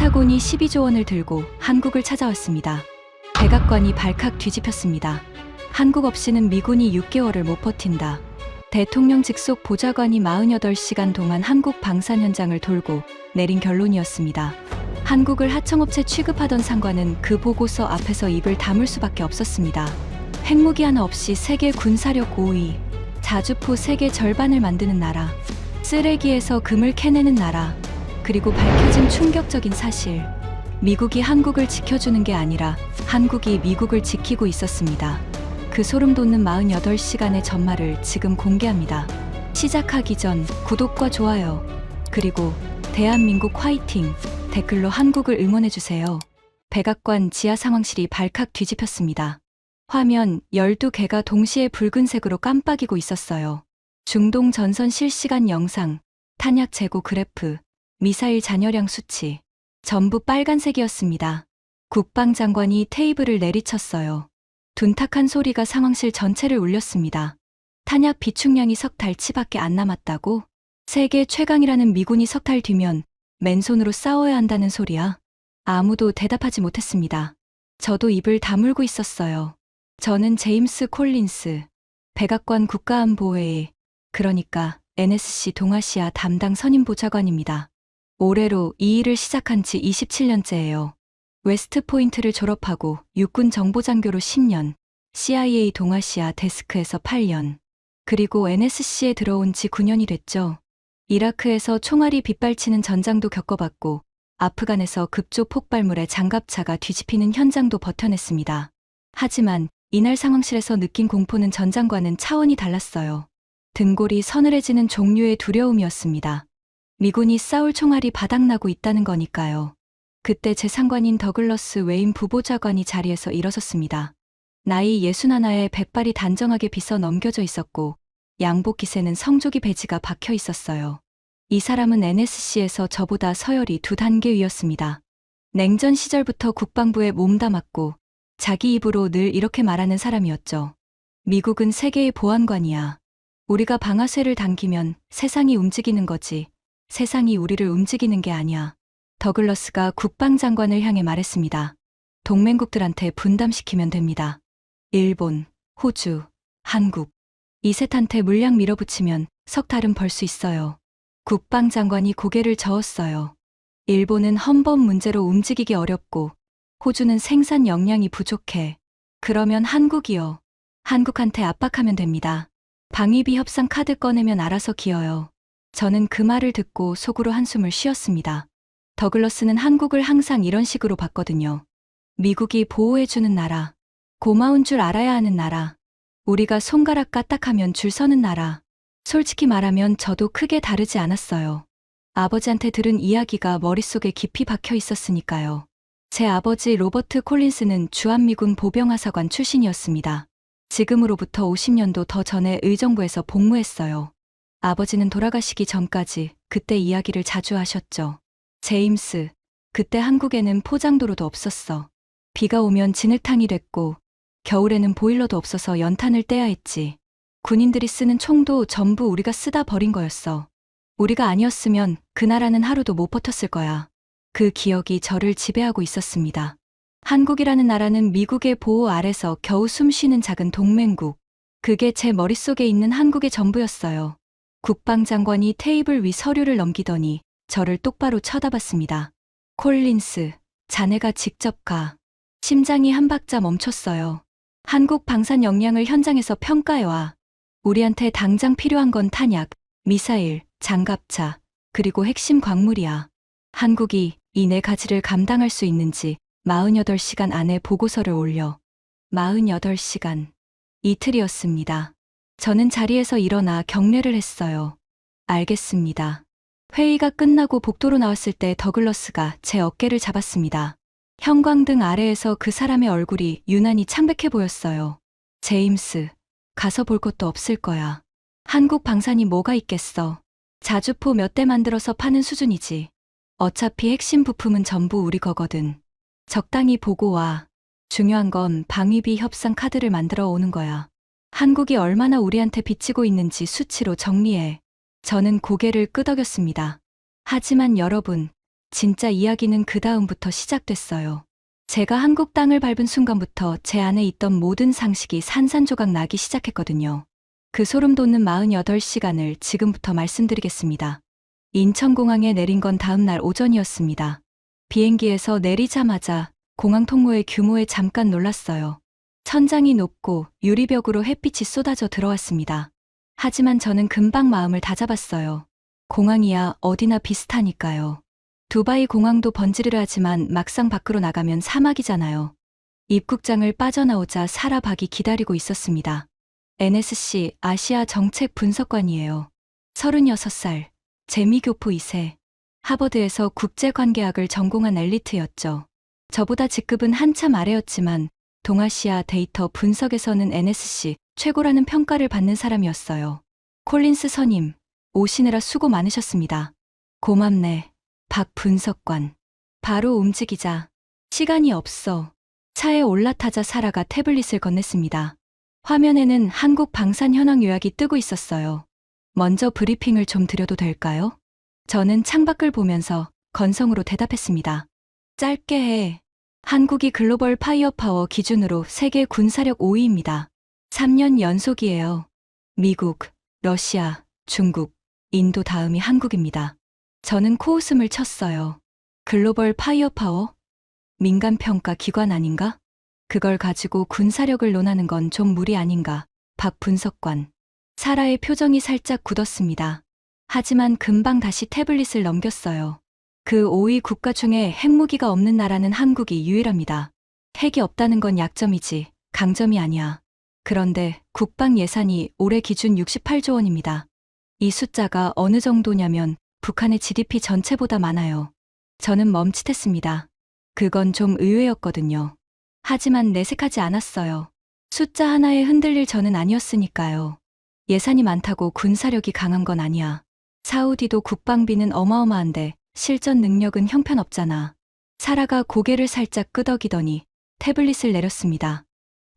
펜타곤이 12조 원을 들고 한국을 찾아왔습니다. 백악관이 발칵 뒤집혔습니다. 한국 없이는 미군이 6개월을 못 버틴다. 대통령 직속 보좌관이 48시간 동안 한국 방산 현장을 돌고 내린 결론이었습니다. 한국을 하청업체 취급하던 상관은 그 보고서 앞에서 입을 다물 수밖에 없었습니다. 핵무기 하나 없이 세계 군사력 5위, 자주포 세계 절반을 만드는 나라, 쓰레기에서 금을 캐내는 나라, 그리고 밝혀진 충격적인 사실. 미국이 한국을 지켜주는 게 아니라 한국이 미국을 지키고 있었습니다. 그 소름 돋는 48시간의 전말을 지금 공개합니다. 시작하기 전 구독과 좋아요, 그리고 대한민국 화이팅 댓글로 한국을 응원해주세요. 백악관 지하 상황실이 발칵 뒤집혔습니다. 화면 12개가 동시에 붉은색으로 깜빡이고 있었어요. 중동 전선 실시간 영상, 탄약 재고 그래프, 미사일 잔여량 수치, 전부 빨간색이었습니다. 국방장관이 테이블을 내리쳤어요. 둔탁한 소리가 상황실 전체를 울렸습니다. 탄약 비축량이 석 달치밖에 안 남았다고? 세계 최강이라는 미군이 석 달 뒤면 맨손으로 싸워야 한다는 소리야? 아무도 대답하지 못했습니다. 저도 입을 다물고 있었어요. 저는 제임스 콜린스, 백악관 국가안보회의, 그러니까 NSC 동아시아 담당 선임보좌관입니다. 올해로 이 일을 시작한 지 27년째예요. 웨스트포인트를 졸업하고 육군 정보장교로 10년, CIA 동아시아 데스크에서 8년, 그리고 NSC에 들어온 지 9년이 됐죠. 이라크에서 총알이 빗발치는 전장도 겪어봤고, 아프간에서 급조 폭발물에 장갑차가 뒤집히는 현장도 버텨냈습니다. 하지만 이날 상황실에서 느낀 공포는 전장과는 차원이 달랐어요. 등골이 서늘해지는 종류의 두려움이었습니다. 미군이 싸울 총알이 바닥나고 있다는 거니까요. 그때 제 상관인 더글러스 웨인 부보좌관이 자리에서 일어섰습니다. 나이 61에 백발이 단정하게 빗어 넘겨져 있었고 양복 깃에는 성조기 배지가 박혀 있었어요. 이 사람은 NSC에서 저보다 서열이 2단계 위였습니다. 냉전 시절부터 국방부에 몸담았고 자기 입으로 늘 이렇게 말하는 사람이었죠. 미국은 세계의 보안관이야. 우리가 방아쇠를 당기면 세상이 움직이는 거지. 세상이 우리를 움직이는 게 아니야. 더글러스가 국방장관을 향해 말했습니다. 동맹국들한테 분담시키면 됩니다. 일본, 호주, 한국. 이 셋한테 물량 밀어붙이면 석 달은 벌 수 있어요. 국방장관이 고개를 저었어요. 일본은 헌법 문제로 움직이기 어렵고 호주는 생산 역량이 부족해. 그러면 한국이요. 한국한테 압박하면 됩니다. 방위비 협상 카드 꺼내면 알아서 기어요. 저는 그 말을 듣고 속으로 한숨을 쉬었습니다. 더글러스는 한국을 항상 이런 식으로 봤거든요. 미국이 보호해주는 나라, 고마운 줄 알아야 하는 나라, 우리가 손가락 까딱하면 줄 서는 나라. 솔직히 말하면 저도 크게 다르지 않았어요. 아버지한테 들은 이야기가 머릿속에 깊이 박혀 있었으니까요. 제 아버지 로버트 콜린스는 주한미군 보병하사관 출신이었습니다. 지금으로부터 50년도 더 전에 의정부에서 복무했어요. 아버지는 돌아가시기 전까지 그때 이야기를 자주 하셨죠. 제임스, 그때 한국에는 포장도로도 없었어. 비가 오면 진흙탕이 됐고 겨울에는 보일러도 없어서 연탄을 떼야 했지. 군인들이 쓰는 총도 전부 우리가 쓰다 버린 거였어. 우리가 아니었으면 그 나라는 하루도 못 버텼을 거야. 그 기억이 저를 지배하고 있었습니다. 한국이라는 나라는 미국의 보호 아래서 겨우 숨 쉬는 작은 동맹국. 그게 제 머릿속에 있는 한국의 전부였어요. 국방장관이 테이블 위 서류를 넘기더니 저를 똑바로 쳐다봤습니다. 콜린스, 자네가 직접 가. 심장이 한 박자 멈췄어요. 한국 방산 역량을 현장에서 평가해와. 우리한테 당장 필요한 건 탄약, 미사일, 장갑차, 그리고 핵심 광물이야. 한국이 이 네 가지를 감당할 수 있는지 48시간 안에 보고서를 올려. 48시간. 이틀이었습니다. 저는 자리에서 일어나 경례를 했어요. 알겠습니다. 회의가 끝나고 복도로 나왔을 때 더글러스가 제 어깨를 잡았습니다. 형광등 아래에서 그 사람의 얼굴이 유난히 창백해 보였어요. 제임스, 가서 볼 것도 없을 거야. 한국 방산이 뭐가 있겠어. 자주포 몇 대 만들어서 파는 수준이지. 어차피 핵심 부품은 전부 우리 거거든. 적당히 보고 와. 중요한 건 방위비 협상 카드를 만들어 오는 거야. 한국이 얼마나 우리한테 빚지고 있는지 수치로 정리해. 저는 고개를 끄덕였습니다. 하지만 여러분, 진짜 이야기는 그 다음부터 시작됐어요. 제가 한국 땅을 밟은 순간부터 제 안에 있던 모든 상식이 산산조각 나기 시작했거든요. 그 소름 돋는 48시간을 지금부터 말씀드리겠습니다. 인천공항에 내린 건 다음 날 오전이었습니다. 비행기에서 내리자마자 공항 통로의 규모에 잠깐 놀랐어요. 천장이 높고 유리벽으로 햇빛이 쏟아져 들어왔습니다. 하지만 저는 금방 마음을 다잡았어요. 공항이야 어디나 비슷하니까요. 두바이 공항도 번지르르하지만 막상 밖으로 나가면 사막이잖아요. 입국장을 빠져나오자 사라박이 기다리고 있었습니다. NSC 아시아 정책 분석관이에요. 36살, 재미교포 2세, 하버드에서 국제관계학을 전공한 엘리트였죠. 저보다 직급은 한참 아래였지만 동아시아 데이터 분석에서는 NSC 최고라는 평가를 받는 사람이었어요. 콜린스 선임, 오시느라 수고 많으셨습니다. 고맙네, 박 분석관. 바로 움직이자. 시간이 없어. 차에 올라타자 사라가 태블릿을 건넸습니다. 화면에는 한국 방산 현황 요약이 뜨고 있었어요. 먼저 브리핑을 좀 드려도 될까요? 저는 창밖을 보면서 건성으로 대답했습니다. 짧게 해. 한국이 글로벌 파이어파워 기준으로 세계 군사력 5위입니다. 3년 연속이에요. 미국, 러시아, 중국, 인도 다음이 한국입니다. 저는 코웃음을 쳤어요. 글로벌 파이어파워? 민간평가 기관 아닌가? 그걸 가지고 군사력을 논하는 건 좀 무리 아닌가? 박 분석관. 사라의 표정이 살짝 굳었습니다. 하지만 금방 다시 태블릿을 넘겼어요. 그 5위 국가 중에 핵무기가 없는 나라는 한국이 유일합니다. 핵이 없다는 건 약점이지 강점이 아니야. 그런데 국방 예산이 올해 기준 68조 원입니다. 이 숫자가 어느 정도냐면 북한의 GDP 전체보다 많아요. 저는 멈칫했습니다. 그건 좀 의외였거든요. 하지만 내색하지 않았어요. 숫자 하나에 흔들릴 저는 아니었으니까요. 예산이 많다고 군사력이 강한 건 아니야. 사우디도 국방비는 어마어마한데 실전 능력은 형편없잖아. 사라가 고개를 살짝 끄덕이더니 태블릿을 내렸습니다.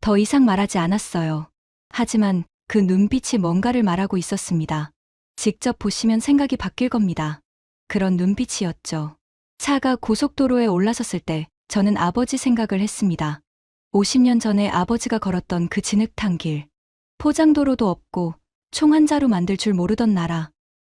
더 이상 말하지 않았어요. 하지만 그 눈빛이 뭔가를 말하고 있었습니다. 직접 보시면 생각이 바뀔 겁니다. 그런 눈빛이었죠. 차가 고속도로에 올라섰을 때 저는 아버지 생각을 했습니다. 50년 전에 아버지가 걸었던 그 진흙탕 길. 포장도로도 없고 총 한 자루 만들 줄 모르던 나라.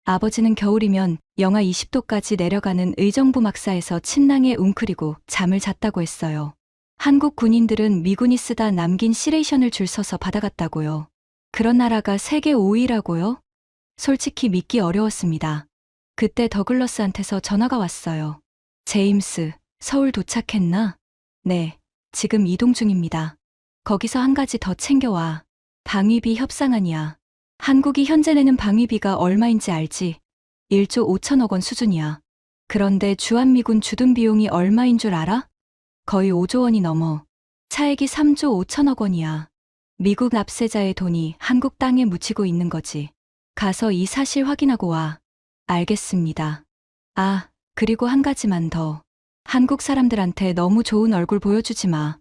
아버지는 겨울이면 영하 20도까지 내려가는 의정부 막사에서 침낭에 웅크리고 잠을 잤다고 했어요. 한국 군인들은 미군이 쓰다 남긴 시레이션을 줄 서서 받아갔다고요. 그런 나라가 세계 5위라고요? 솔직히 믿기 어려웠습니다. 그때 더글러스한테서 전화가 왔어요. 제임스, 서울 도착했나? 네, 지금 이동 중입니다. 거기서 한 가지 더 챙겨와. 방위비 협상안이야. 한국이 현재 내는 방위비가 얼마인지 알지? 1조 5천억 원 수준이야. 그런데 주한미군 주둔 비용이 얼마인 줄 알아? 거의 5조 원이 넘어. 차액이 3조 5천억 원이야. 미국 납세자의 돈이 한국 땅에 묻히고 있는 거지. 가서 이 사실 확인하고 와. 알겠습니다. 아, 그리고 한 가지만 더. 한국 사람들한테 너무 좋은 얼굴 보여주지 마.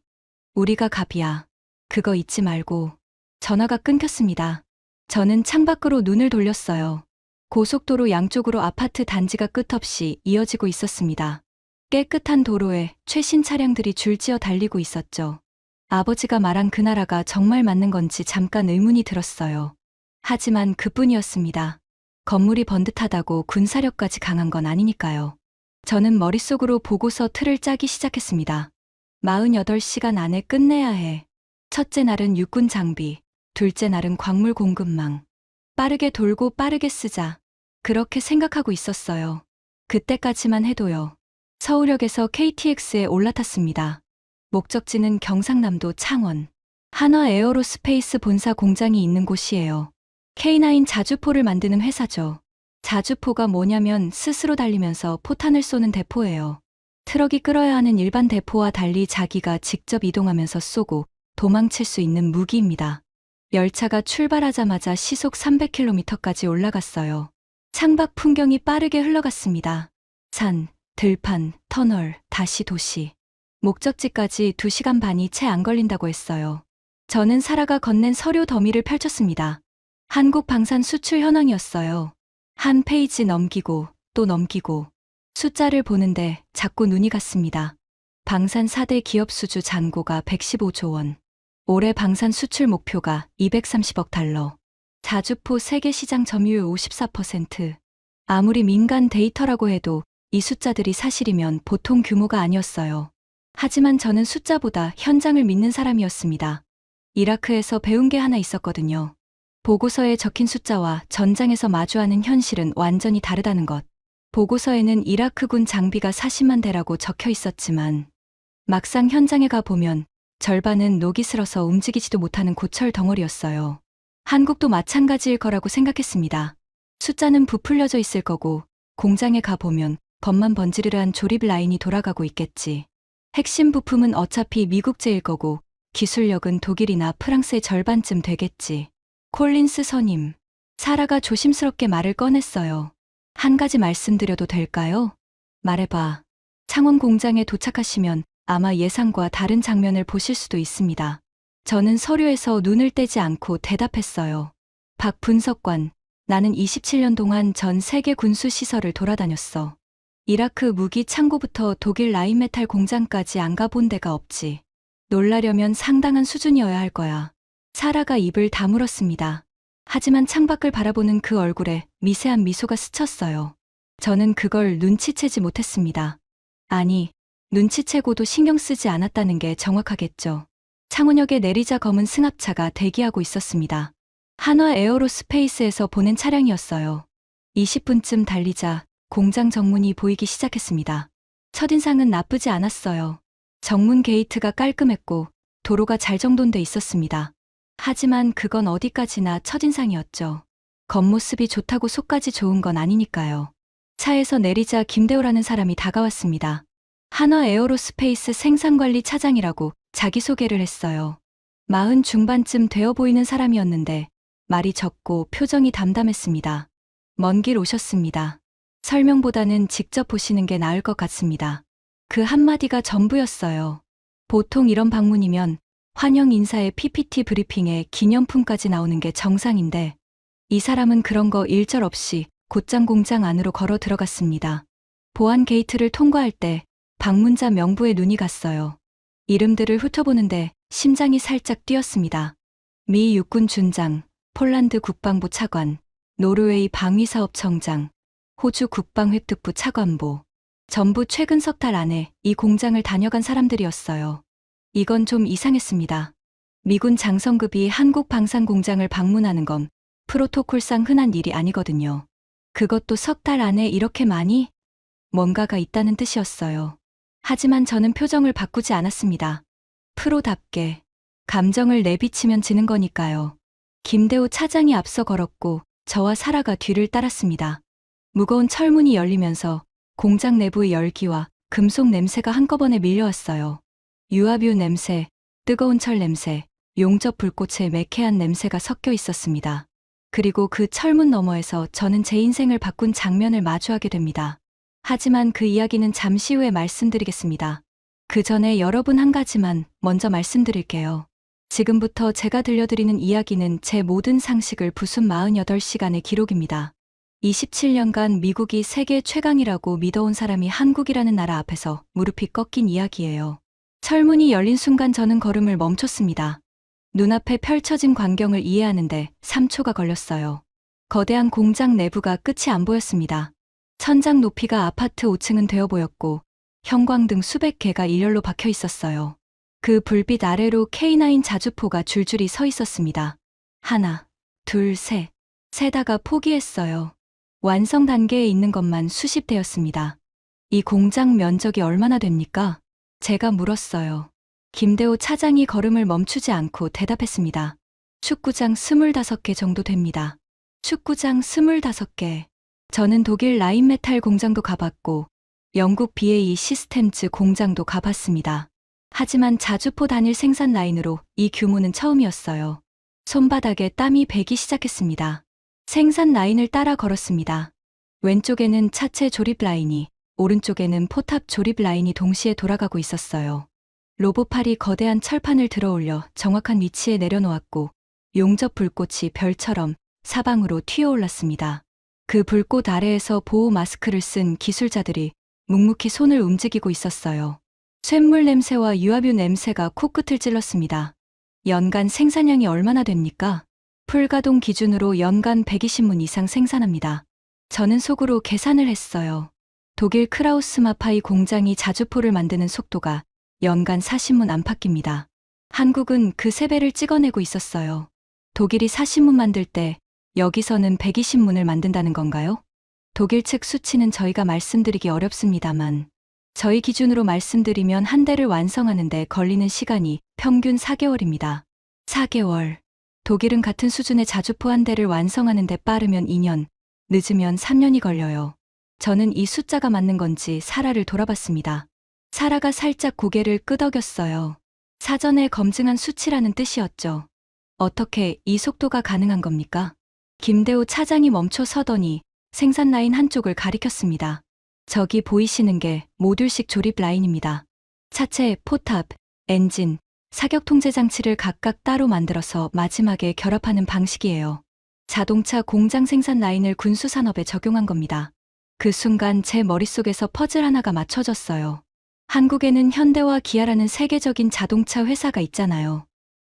우리가 갑이야. 그거 잊지 말고. 전화가 끊겼습니다. 저는 창밖으로 눈을 돌렸어요. 고속도로 양쪽으로 아파트 단지가 끝없이 이어지고 있었습니다. 깨끗한 도로에 최신 차량들이 줄지어 달리고 있었죠. 아버지가 말한 그 나라가 정말 맞는 건지 잠깐 의문이 들었어요. 하지만 그뿐이었습니다. 건물이 번듯하다고 군사력까지 강한 건 아니니까요. 저는 머릿속으로 보고서 틀을 짜기 시작했습니다. 48시간 안에 끝내야 해. 첫째 날은 육군 장비, 둘째 날은 광물 공급망. 빠르게 돌고 빠르게 쓰자. 그렇게 생각하고 있었어요. 그때까지만 해도요. 서울역에서 KTX에 올라탔습니다. 목적지는 경상남도 창원. 한화 에어로스페이스 본사 공장이 있는 곳이에요. K9 자주포를 만드는 회사죠. 자주포가 뭐냐면 스스로 달리면서 포탄을 쏘는 대포예요. 트럭이 끌어야 하는 일반 대포와 달리 자기가 직접 이동하면서 쏘고 도망칠 수 있는 무기입니다. 열차가 출발하자마자 시속 300km까지 올라갔어요. 창밖 풍경이 빠르게 흘러갔습니다. 산, 들판, 터널, 다시 도시. 목적지까지 2시간 반이 채 안 걸린다고 했어요. 저는 사라가 건넨 서류 더미를 펼쳤습니다. 한국 방산 수출 현황이었어요. 한 페이지 넘기고 또 넘기고. 숫자를 보는데 자꾸 눈이 갔습니다. 방산 4대 기업 수주 잔고가 115조 원. 올해 방산 수출 목표가 230억 달러. 자주포 세계 시장 점유율 54%. 아무리 민간 데이터라고 해도 이 숫자들이 사실이면 보통 규모가 아니었어요. 하지만 저는 숫자보다 현장을 믿는 사람이었습니다. 이라크에서 배운 게 하나 있었거든요. 보고서에 적힌 숫자와 전장에서 마주하는 현실은 완전히 다르다는 것. 보고서에는 이라크군 장비가 40만 대라고 적혀 있었지만 막상 현장에 가보면 절반은 녹이 슬어서 움직이지도 못하는 고철 덩어리였어요. 한국도 마찬가지일 거라고 생각했습니다. 숫자는 부풀려져 있을 거고 공장에 가보면 겉만 번지르르한 조립 라인이 돌아가고 있겠지. 핵심 부품은 어차피 미국제일 거고 기술력은 독일이나 프랑스의 절반쯤 되겠지. 콜린스 선임. 사라가 조심스럽게 말을 꺼냈어요. 한 가지 말씀드려도 될까요? 말해봐. 창원 공장에 도착하시면 아마 예상과 다른 장면을 보실 수도 있습니다. 저는 서류에서 눈을 떼지 않고 대답했어요. 박 분석관, 나는 27년 동안 전 세계 군수 시설을 돌아다녔어. 이라크 무기 창고부터 독일 라인메탈 공장까지 안 가본 데가 없지. 놀라려면 상당한 수준이어야 할 거야. 사라가 입을 다물었습니다. 하지만 창밖을 바라보는 그 얼굴에 미세한 미소가 스쳤어요. 저는 그걸 눈치채지 못했습니다. 아니, 눈치채고도 신경 쓰지 않았다는 게 정확하겠죠. 창원역에 내리자 검은 승합차가 대기하고 있었습니다. 한화 에어로스페이스에서 보낸 차량이었어요. 20분쯤 달리자 공장 정문이 보이기 시작했습니다. 첫인상은 나쁘지 않았어요. 정문 게이트가 깔끔했고 도로가 잘 정돈돼 있었습니다. 하지만 그건 어디까지나 첫인상이었죠. 겉모습이 좋다고 속까지 좋은 건 아니니까요. 차에서 내리자 김대호라는 사람이 다가왔습니다. 한화 에어로스페이스 생산관리 차장이라고 자기소개를 했어요. 40 중반쯤 되어 보이는 사람이었는데 말이 적고 표정이 담담했습니다. 먼 길 오셨습니다. 설명보다는 직접 보시는 게 나을 것 같습니다. 그 한마디가 전부였어요. 보통 이런 방문이면 환영 인사에 PPT 브리핑에 기념품까지 나오는 게 정상인데 이 사람은 그런 거 일절 없이 곧장 공장 안으로 걸어 들어갔습니다. 보안 게이트를 통과할 때 방문자 명부에 눈이 갔어요. 이름들을 훑어보는데 심장이 살짝 뛰었습니다. 미 육군 준장, 폴란드 국방부 차관, 노르웨이 방위사업청장, 호주 국방획득부 차관보. 전부 최근 석 달 안에 이 공장을 다녀간 사람들이었어요. 이건 좀 이상했습니다. 미군 장성급이 한국 방산 공장을 방문하는 건 프로토콜상 흔한 일이 아니거든요. 그것도 석 달 안에 이렇게 많이? 뭔가가 있다는 뜻이었어요. 하지만 저는 표정을 바꾸지 않았습니다. 프로답게. 감정을 내비치면 지는 거니까요. 김대호 차장이 앞서 걸었고 저와 사라가 뒤를 따랐습니다. 무거운 철문이 열리면서 공장 내부의 열기와 금속 냄새가 한꺼번에 밀려왔어요. 유압유 냄새, 뜨거운 철 냄새, 용접 불꽃의 매캐한 냄새가 섞여 있었습니다. 그리고 그 철문 너머에서 저는 제 인생을 바꾼 장면을 마주하게 됩니다. 하지만 그 이야기는 잠시 후에 말씀드리겠습니다. 그 전에 여러분 한 가지만 먼저 말씀드릴게요. 지금부터 제가 들려드리는 이야기는 제 모든 상식을 부순 48시간의 기록입니다. 27년간 미국이 세계 최강이라고 믿어온 사람이 한국이라는 나라 앞에서 무릎이 꺾인 이야기예요. 철문이 열린 순간 저는 걸음을 멈췄습니다. 눈앞에 펼쳐진 광경을 이해하는데 3초가 걸렸어요. 거대한 공장 내부가 끝이 안 보였습니다. 천장 높이가 아파트 5층은 되어 보였고 형광등 수백 개가 일렬로 박혀 있었어요. 그 불빛 아래로 K9 자주포가 줄줄이 서 있었습니다. 하나, 둘, 셋. 세다가 포기했어요. 완성 단계에 있는 것만 수십 대였습니다. 이 공장 면적이 얼마나 됩니까? 제가 물었어요. 김대호 차장이 걸음을 멈추지 않고 대답했습니다. 축구장 25개 정도 됩니다. 축구장 25개. 저는 독일 라인메탈 공장도 가봤고 영국 BAE 시스템즈 공장도 가봤습니다. 하지만 자주포 단일 생산 라인으로 이 규모는 처음이었어요. 손바닥에 땀이 배기 시작했습니다. 생산 라인을 따라 걸었습니다. 왼쪽에는 차체 조립 라인이, 오른쪽에는 포탑 조립 라인이 동시에 돌아가고 있었어요. 로봇팔이 거대한 철판을 들어올려 정확한 위치에 내려놓았고 용접 불꽃이 별처럼 사방으로 튀어올랐습니다. 그 불꽃 아래에서 보호 마스크를 쓴 기술자들이 묵묵히 손을 움직이고 있었어요. 쇳물 냄새와 유압유 냄새가 코끝을 찔렀습니다. 연간 생산량이 얼마나 됩니까? 풀가동 기준으로 연간 120문 이상 생산합니다. 저는 속으로 계산을 했어요. 독일 크라우스마파이 공장이 자주포를 만드는 속도가 연간 40문 안팎입니다. 한국은 그 3배를 찍어내고 있었어요. 독일이 40문 만들 때 여기서는 120문을 만든다는 건가요? 독일 측 수치는 저희가 말씀드리기 어렵습니다만 저희 기준으로 말씀드리면 한 대를 완성하는데 걸리는 시간이 평균 4개월입니다. 4개월. 독일은 같은 수준의 자주포 한 대를 완성하는데 빠르면 2년, 늦으면 3년이 걸려요. 저는 이 숫자가 맞는 건지 사라를 돌아봤습니다. 사라가 살짝 고개를 끄덕였어요. 사전에 검증한 수치라는 뜻이었죠. 어떻게 이 속도가 가능한 겁니까? 김대호 차장이 멈춰 서더니 생산 라인 한쪽을 가리켰습니다. 저기 보이시는 게 모듈식 조립 라인입니다. 차체, 포탑, 엔진, 사격 통제 장치를 각각 따로 만들어서 마지막에 결합하는 방식이에요. 자동차 공장 생산 라인을 군수 산업에 적용한 겁니다. 그 순간 제 머릿속에서 퍼즐 하나가 맞춰졌어요. 한국에는 현대와 기아라는 세계적인 자동차 회사가 있잖아요.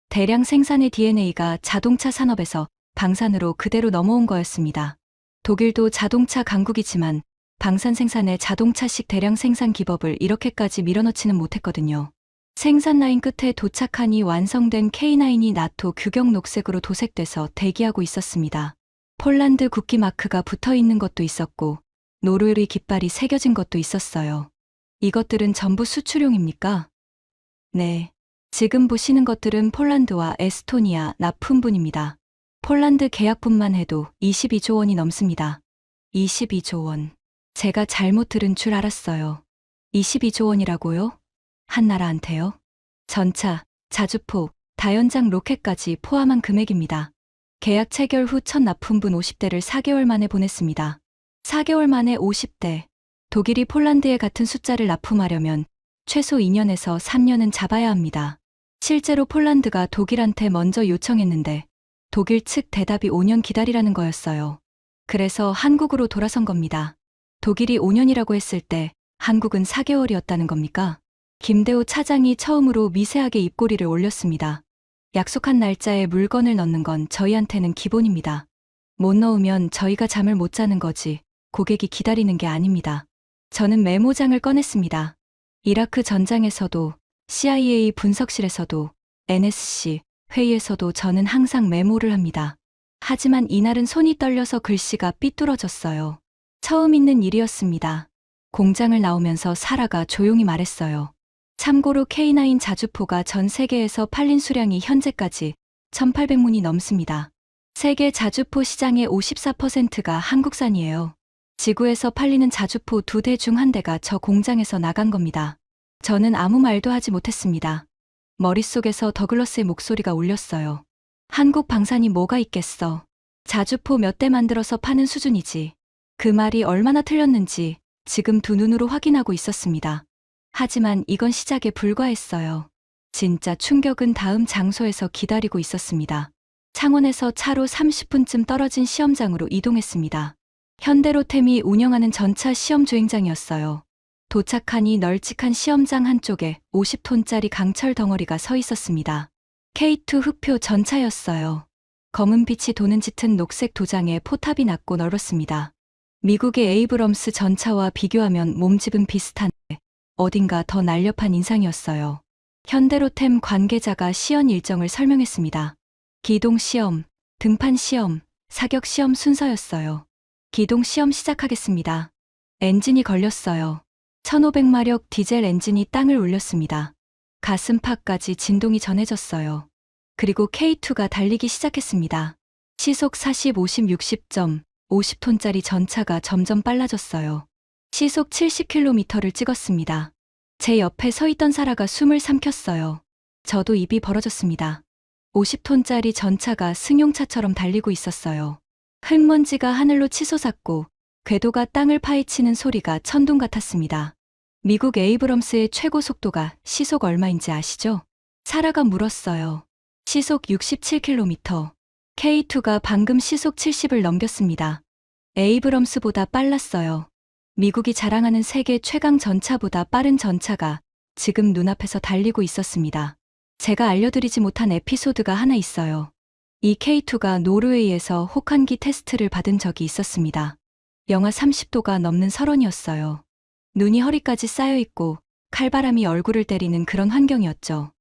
대량 생산의 DNA가 자동차 산업에서 방산으로 그대로 넘어온 거였습니다. 독일도 자동차 강국이지만 방산 생산의 자동차식 대량 생산 기법을 이렇게까지 밀어넣지는 못했거든요. 생산 라인 끝에 도착하니 완성된 K9이 나토 규격 녹색으로 도색돼서 대기하고 있었습니다. 폴란드 국기 마크가 붙어 있는 것도 있었고 노르웨이 깃발이 새겨진 것도 있었어요. 이것들은 전부 수출용입니까? 네. 지금 보시는 것들은 폴란드와 에스토니아 납품분입니다. 폴란드 계약분만 해도 22조 원이 넘습니다. 22조 원. 제가 잘못 들은 줄 알았어요. 22조 원이라고요? 한 나라한테요? 전차, 자주포, 다연장 로켓까지 포함한 금액입니다. 계약 체결 후 첫 납품분 50대를 4개월 만에 보냈습니다. 4개월 만에 50대. 독일이 폴란드에 같은 숫자를 납품하려면 최소 2년에서 3년은 잡아야 합니다. 실제로 폴란드가 독일한테 먼저 요청했는데 독일 측 대답이 5년 기다리라는 거였어요. 그래서 한국으로 돌아선 겁니다. 독일이 5년이라고 했을 때 한국은 4개월이었다는 겁니까? 김대호 차장이 처음으로 미세하게 입꼬리를 올렸습니다. 약속한 날짜에 물건을 넣는 건 저희한테는 기본입니다. 못 넣으면 저희가 잠을 못 자는 거지 고객이 기다리는 게 아닙니다. 저는 메모장을 꺼냈습니다. 이라크 전장에서도 CIA 분석실에서도 NSC 회의에서도 저는 항상 메모를 합니다. 하지만 이날은 손이 떨려서 글씨가 삐뚤어졌어요. 처음 있는 일이었습니다. 공장을 나오면서 사라가 조용히 말했어요. 참고로 K9 자주포가 전 세계에서 팔린 수량이 현재까지 1800문이 넘습니다. 세계 자주포 시장의 54%가 한국산이에요. 지구에서 팔리는 자주포 2대 중 1대가 저 공장에서 나간 겁니다. 저는 아무 말도 하지 못했습니다. 머릿속에서 더글러스의 목소리가 울렸어요. 한국 방산이 뭐가 있겠어. 자주포 몇 대 만들어서 파는 수준이지. 그 말이 얼마나 틀렸는지 지금 두 눈으로 확인하고 있었습니다. 하지만 이건 시작에 불과했어요. 진짜 충격은 다음 장소에서 기다리고 있었습니다. 창원에서 차로 30분쯤 떨어진 시험장으로 이동했습니다. 현대로템이 운영하는 전차 시험 주행장이었어요. 도착하니 널찍한 시험장 한쪽에 50톤짜리 강철 덩어리가 서 있었습니다. K2 흑표 전차였어요. 검은 빛이 도는 짙은 녹색 도장에 포탑이 낮고 넓었습니다. 미국의 에이브럼스 전차와 비교하면 몸집은 비슷한데 어딘가 더 날렵한 인상이었어요. 현대로템 관계자가 시연 일정을 설명했습니다. 기동 시험, 등판 시험, 사격 시험 순서였어요. 기동 시험 시작하겠습니다. 엔진이 걸렸어요. 1500마력 디젤 엔진이 땅을 울렸습니다. 가슴팍까지 진동이 전해졌어요. 그리고 K2가 달리기 시작했습니다. 시속 40, 50, 60점, 50톤짜리 전차가 점점 빨라졌어요. 시속 70km를 찍었습니다. 제 옆에 서 있던 사라가 숨을 삼켰어요. 저도 입이 벌어졌습니다. 50톤짜리 전차가 승용차처럼 달리고 있었어요. 흙먼지가 하늘로 치솟았고 궤도가 땅을 파헤치는 소리가 천둥 같았습니다. 미국 에이브럼스의 최고 속도가 시속 얼마인지 아시죠? 사라가 물었어요. 시속 67km. K2가 방금 시속 70을 넘겼습니다. 에이브럼스보다 빨랐어요. 미국이 자랑하는 세계 최강 전차보다 빠른 전차가 지금 눈앞에서 달리고 있었습니다. 제가 알려드리지 못한 에피소드가 하나 있어요. 이 K2가 노르웨이에서 혹한기 테스트를 받은 적이 있었습니다. 영하 30도가 넘는 설원이었어요. 눈이 허리까지 쌓여 있고 칼바람이 얼굴을 때리는 그런 환경이었죠.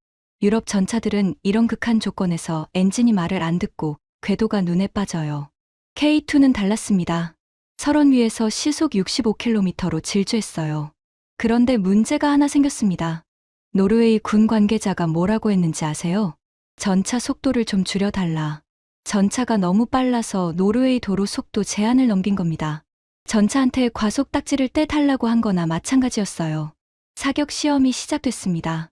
유럽 전차들은 이런 극한 조건에서 엔진이 말을 안 듣고 궤도가 눈에 빠져요. K2는 달랐습니다. 설원 위에서 시속 65km로 질주했어요. 그런데 문제가 하나 생겼습니다. 노르웨이 군 관계자가 뭐라고 했는지 아세요? 전차 속도를 좀 줄여달라. 전차가 너무 빨라서 노르웨이 도로 속도 제한을 넘긴 겁니다. 전차한테 과속 딱지를 떼달라고 한 거나 마찬가지였어요. 사격 시험이 시작됐습니다.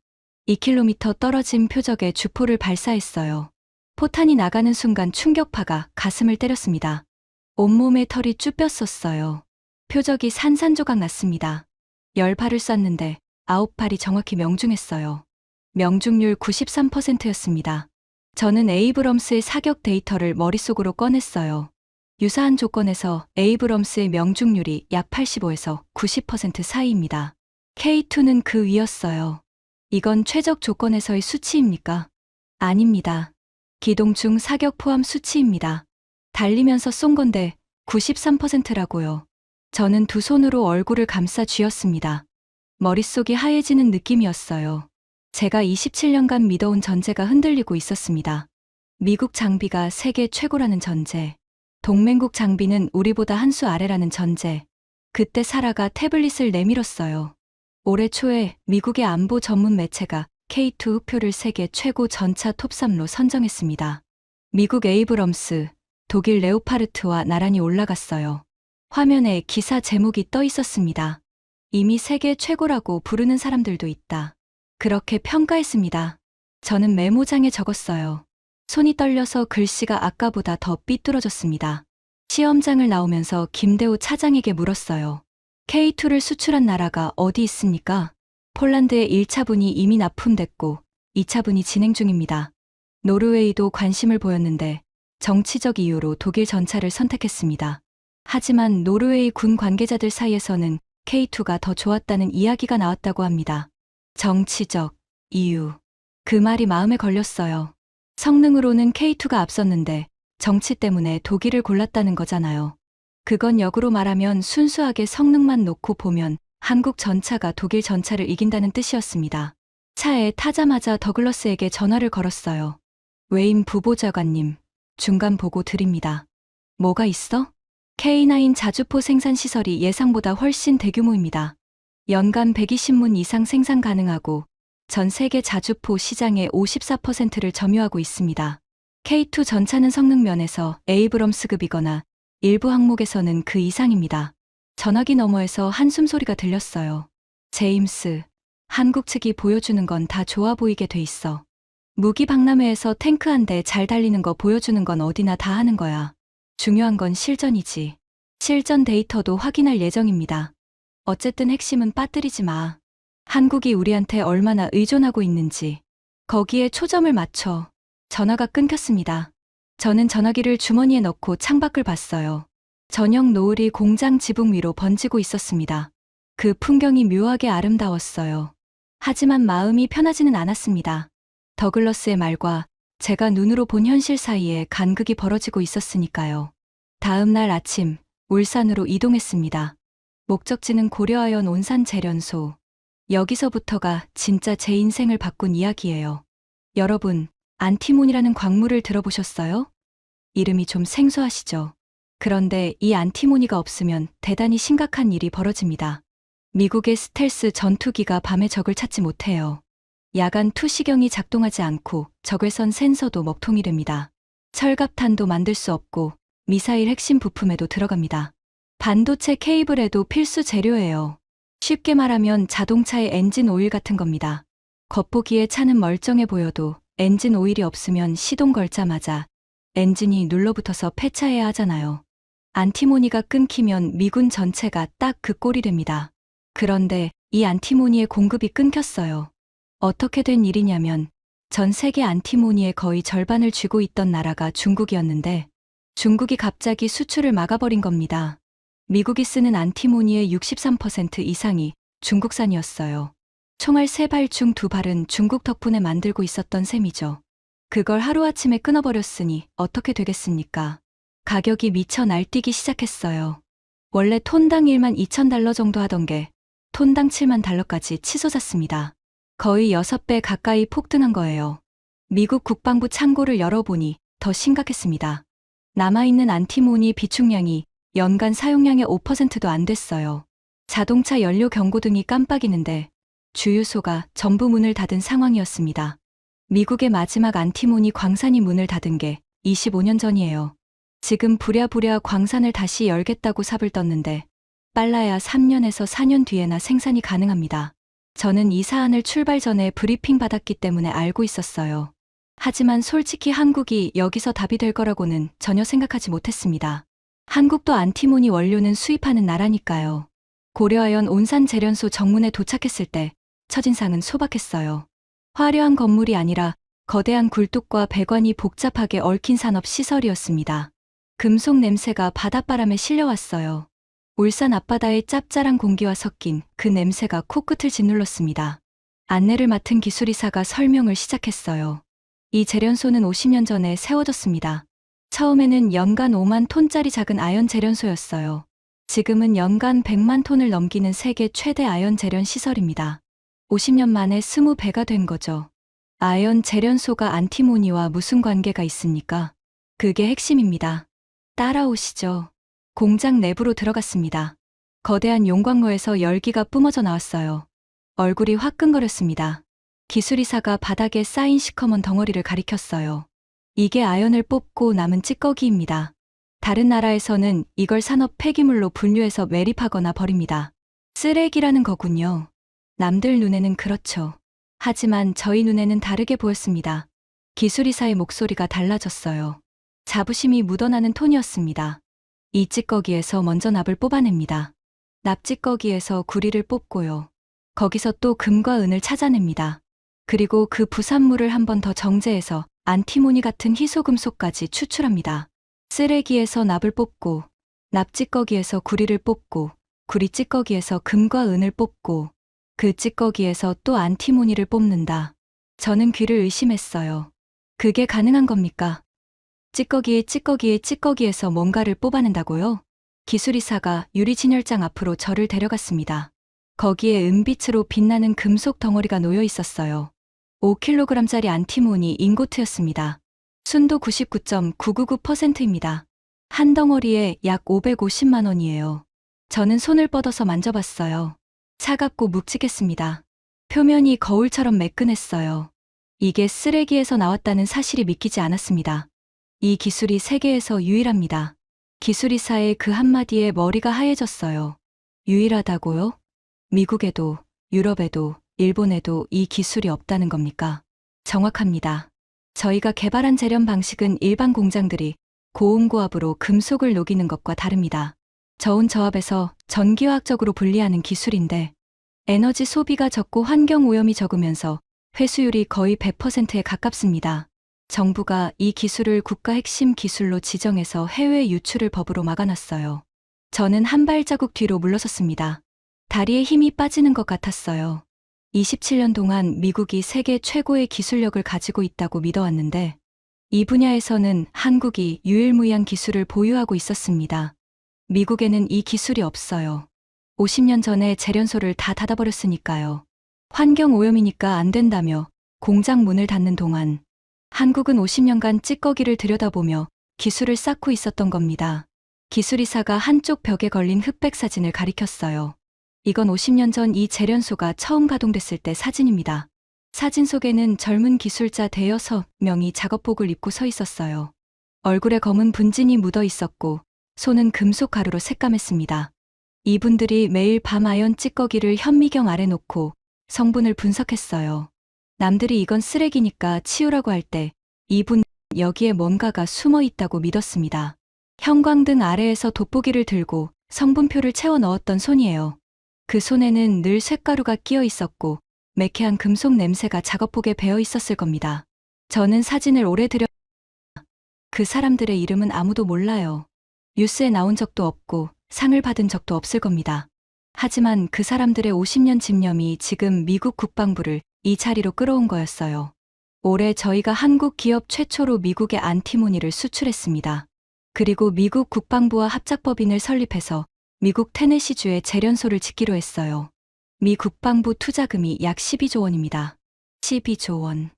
2km 떨어진 표적에 주포를 발사했어요. 포탄이 나가는 순간 충격파가 가슴을 때렸습니다. 온몸에 털이 쭈뼛었어요. 표적이 산산조각 났습니다. 10발을 쐈는데 9발이 정확히 명중했어요. 명중률 93%였습니다. 저는 에이브럼스의 사격 데이터를 머릿속으로 꺼냈어요. 유사한 조건에서 에이브럼스의 명중률이 약 85에서 90% 사이입니다. K2는 그 위였어요. 이건 최적 조건에서의 수치입니까? 아닙니다. 기동 중 사격 포함 수치입니다. 달리면서 쏜 건데 93%라고요. 저는 두 손으로 얼굴을 감싸 쥐었습니다. 머릿속이 하얘지는 느낌이었어요. 제가 27년간 믿어온 전제가 흔들리고 있었습니다. 미국 장비가 세계 최고라는 전제. 동맹국 장비는 우리보다 한 수 아래라는 전제. 그때 사라가 태블릿을 내밀었어요. 올해 초에 미국의 안보 전문 매체가 K2 흑표를 세계 최고 전차 톱3로 선정했습니다. 미국 에이브럼스, 독일 레오파르트와 나란히 올라갔어요. 화면에 기사 제목이 떠 있었습니다. 이미 세계 최고라고 부르는 사람들도 있다. 그렇게 평가했습니다. 저는 메모장에 적었어요. 손이 떨려서 글씨가 아까보다 더 삐뚤어졌습니다. 시험장을 나오면서 김대호 차장에게 물었어요. K2를 수출한 나라가 어디 있습니까? 폴란드의 1차분이 이미 납품됐고 2차분이 진행 중입니다. 노르웨이도 관심을 보였는데 정치적 이유로 독일 전차를 선택했습니다. 하지만 노르웨이 군 관계자들 사이에서는 K2가 더 좋았다는 이야기가 나왔다고 합니다. 정치적 이유. 그 말이 마음에 걸렸어요. 성능으로는 K2가 앞섰는데 정치 때문에 독일을 골랐다는 거잖아요. 그건 역으로 말하면 순수하게 성능만 놓고 보면 한국 전차가 독일 전차를 이긴다는 뜻이었습니다. 차에 타자마자 더글러스에게 전화를 걸었어요. 외임 부보좌관님, 중간 보고 드립니다. 뭐가 있어? K9 자주포 생산 시설이 예상보다 훨씬 대규모입니다. 연간 120문 이상 생산 가능하고 전 세계 자주포 시장의 54%를 점유하고 있습니다. K2 전차는 성능 면에서 에이브럼스급이거나 일부 항목에서는 그 이상입니다. 전화기 너머에서 한숨 소리가 들렸어요. 제임스, 한국 측이 보여주는 건 다 좋아 보이게 돼 있어. 무기 박람회에서 탱크 한 대 잘 달리는 거 보여주는 건 어디나 다 하는 거야. 중요한 건 실전이지. 실전 데이터도 확인할 예정입니다. 어쨌든 핵심은 빠뜨리지 마. 한국이 우리한테 얼마나 의존하고 있는지. 거기에 초점을 맞춰. 전화가 끊겼습니다. 저는 전화기를 주머니에 넣고 창밖을 봤어요. 저녁 노을이 공장 지붕 위로 번지고 있었습니다. 그 풍경이 묘하게 아름다웠어요. 하지만 마음이 편하지는 않았습니다. 더글러스의 말과 제가 눈으로 본 현실 사이에 간극이 벌어지고 있었으니까요. 다음 날 아침, 울산으로 이동했습니다. 목적지는 고려아연 온산제련소. 여기서부터가 진짜 제 인생을 바꾼 이야기예요. 여러분, 안티몬이라는 광물을 들어보셨어요? 이름이 좀 생소하시죠? 그런데 이 안티모니가 없으면 대단히 심각한 일이 벌어집니다. 미국의 스텔스 전투기가 밤에 적을 찾지 못해요. 야간 투시경이 작동하지 않고 적외선 센서도 먹통이 됩니다. 철갑탄도 만들 수 없고 미사일 핵심 부품에도 들어갑니다. 반도체 케이블에도 필수 재료예요. 쉽게 말하면 자동차의 엔진 오일 같은 겁니다. 겉보기에 차는 멀쩡해 보여도 엔진 오일이 없으면 시동 걸자마자 엔진이 눌러붙어서 폐차해야 하잖아요. 안티모니가 끊기면 미군 전체가 딱 그 꼴이 됩니다. 그런데 이 안티모니의 공급이 끊겼어요. 어떻게 된 일이냐면 전 세계 안티모니의 거의 절반을 쥐고 있던 나라가 중국이었는데 중국이 갑자기 수출을 막아버린 겁니다. 미국이 쓰는 안티모니의 63% 이상이 중국산이었어요. 총알 3발 중 2발은 중국 덕분에 만들고 있었던 셈이죠. 그걸 하루아침에 끊어버렸으니 어떻게 되겠습니까? 가격이 미쳐 날뛰기 시작했어요. 원래 톤당 1만 2천 달러 정도 하던 게 톤당 7만 달러까지 치솟았습니다. 거의 6배 가까이 폭등한 거예요. 미국 국방부 창고를 열어보니 더 심각했습니다. 남아있는 안티모니 비축량이 연간 사용량의 5%도 안 됐어요. 자동차 연료 경고등이 깜빡이는데 주유소가 전부 문을 닫은 상황이었습니다. 미국의 마지막 안티모니 광산이 문을 닫은 게 25년 전이에요. 지금 부랴부랴 광산을 다시 열겠다고 삽을 떴는데 빨라야 3년에서 4년 뒤에나 생산이 가능합니다. 저는 이 사안을 출발 전에 브리핑 받았기 때문에 알고 있었어요. 하지만 솔직히 한국이 여기서 답이 될 거라고는 전혀 생각하지 못했습니다. 한국도 안티모니 원료는 수입하는 나라니까요. 고려아연 온산제련소 정문에 도착했을 때 첫인상은 소박했어요. 화려한 건물이 아니라 거대한 굴뚝과 배관이 복잡하게 얽힌 산업시설이었습니다. 금속 냄새가 바닷바람에 실려왔어요. 울산 앞바다의 짭짤한 공기와 섞인 그 냄새가 코끝을 짓눌렀습니다. 안내를 맡은 기술이사가 설명을 시작했어요. 이 제련소는 50년 전에 세워졌습니다. 처음에는 연간 5만 톤짜리 작은 아연 제련소였어요. 지금은 연간 100만 톤을 넘기는 세계 최대 아연 제련 시설입니다. 50년 만에 20배가 된 거죠. 아연 제련소가 안티모니와 무슨 관계가 있습니까? 그게 핵심입니다. 따라오시죠. 공장 내부로 들어갔습니다. 거대한 용광로에서 열기가 뿜어져 나왔어요. 얼굴이 화끈거렸습니다. 기술이사가 바닥에 쌓인 시커먼 덩어리를 가리켰어요. 이게 아연을 뽑고 남은 찌꺼기입니다. 다른 나라에서는 이걸 산업 폐기물로 분류해서 매립하거나 버립니다. 쓰레기라는 거군요. 남들 눈에는 그렇죠. 하지만 저희 눈에는 다르게 보였습니다. 기술이사의 목소리가 달라졌어요. 자부심이 묻어나는 톤이었습니다. 이 찌꺼기에서 먼저 납을 뽑아냅니다. 납찌꺼기에서 구리를 뽑고요. 거기서 또 금과 은을 찾아냅니다. 그리고 그 부산물을 한 번 더 정제해서 안티모니 같은 희소금속까지 추출합니다. 쓰레기에서 납을 뽑고, 납찌꺼기에서 구리를 뽑고, 구리찌꺼기에서 금과 은을 뽑고, 그 찌꺼기에서 또 안티모니를 뽑는다. 저는 귀를 의심했어요. 그게 가능한 겁니까? 찌꺼기에서 뭔가를 뽑아낸다고요? 기술이사가 유리진열장 앞으로 저를 데려갔습니다. 거기에 은빛으로 빛나는 금속 덩어리가 놓여 있었어요. 5kg짜리 안티모니 잉고트였습니다. 순도 99.999%입니다. 한 덩어리에 약 550만 원이에요. 저는 손을 뻗어서 만져봤어요. 차갑고 묵직했습니다. 표면이 거울처럼 매끈했어요. 이게 쓰레기에서 나왔다는 사실이 믿기지 않았습니다. 이 기술이 세계에서 유일합니다. 기술이사의 그 한마디에 머리가 하얘졌어요. 유일하다고요? 미국에도, 유럽에도, 일본에도 이 기술이 없다는 겁니까? 정확합니다. 저희가 개발한 제련 방식은 일반 공장들이 고온고압으로 금속을 녹이는 것과 다릅니다. 저온저압에서 전기화학적으로 분리하는 기술인데 에너지 소비가 적고 환경 오염이 적으면서 회수율이 거의 100%에 가깝습니다. 정부가 이 기술을 국가 핵심 기술로 지정해서 해외 유출을 법으로 막아놨어요. 저는 한 발자국 뒤로 물러섰습니다. 다리에 힘이 빠지는 것 같았어요. 27년 동안 미국이 세계 최고의 기술력을 가지고 있다고 믿어왔는데 이 분야에서는 한국이 유일무이한 기술을 보유하고 있었습니다. 미국에는 이 기술이 없어요. 50년 전에 제련소를 다 닫아버렸으니까요. 환경 오염이니까 안 된다며 공장 문을 닫는 동안 한국은 50년간 찌꺼기를 들여다보며 기술을 쌓고 있었던 겁니다. 기술이사가 한쪽 벽에 걸린 흑백 사진을 가리켰어요. 이건 50년 전 이 제련소가 처음 가동됐을 때 사진입니다. 사진 속에는 젊은 기술자 대여섯 명이 작업복을 입고 서 있었어요. 얼굴에 검은 분진이 묻어 있었고 손은 금속 가루로 색감했습니다. 이분들이 매일 밤 아연 찌꺼기를 현미경 아래 놓고 성분을 분석했어요. 남들이 이건 쓰레기니까 치우라고 할 때 이분 여기에 뭔가가 숨어 있다고 믿었습니다. 형광등 아래에서 돋보기를 들고 성분표를 채워 넣었던 손이에요. 그 손에는 늘 쇳가루가 끼어 있었고 매캐한 금속 냄새가 작업복에 배어 있었을 겁니다. 저는 사진을 오래 그 사람들의 이름은 아무도 몰라요. 뉴스에 나온 적도 없고 상을 받은 적도 없을 겁니다. 하지만 그 사람들의 50년 집념이 지금 미국 국방부를 이 자리로 끌어온 거였어요. 올해 저희가 한국 기업 최초로 미국의 안티모니를 수출했습니다. 그리고 미국 국방부와 합작법인을 설립해서 미국 테네시주의 재련소를 짓기로 했어요. 미 국방부 투자금이 약 12조 원입니다. 12조 원.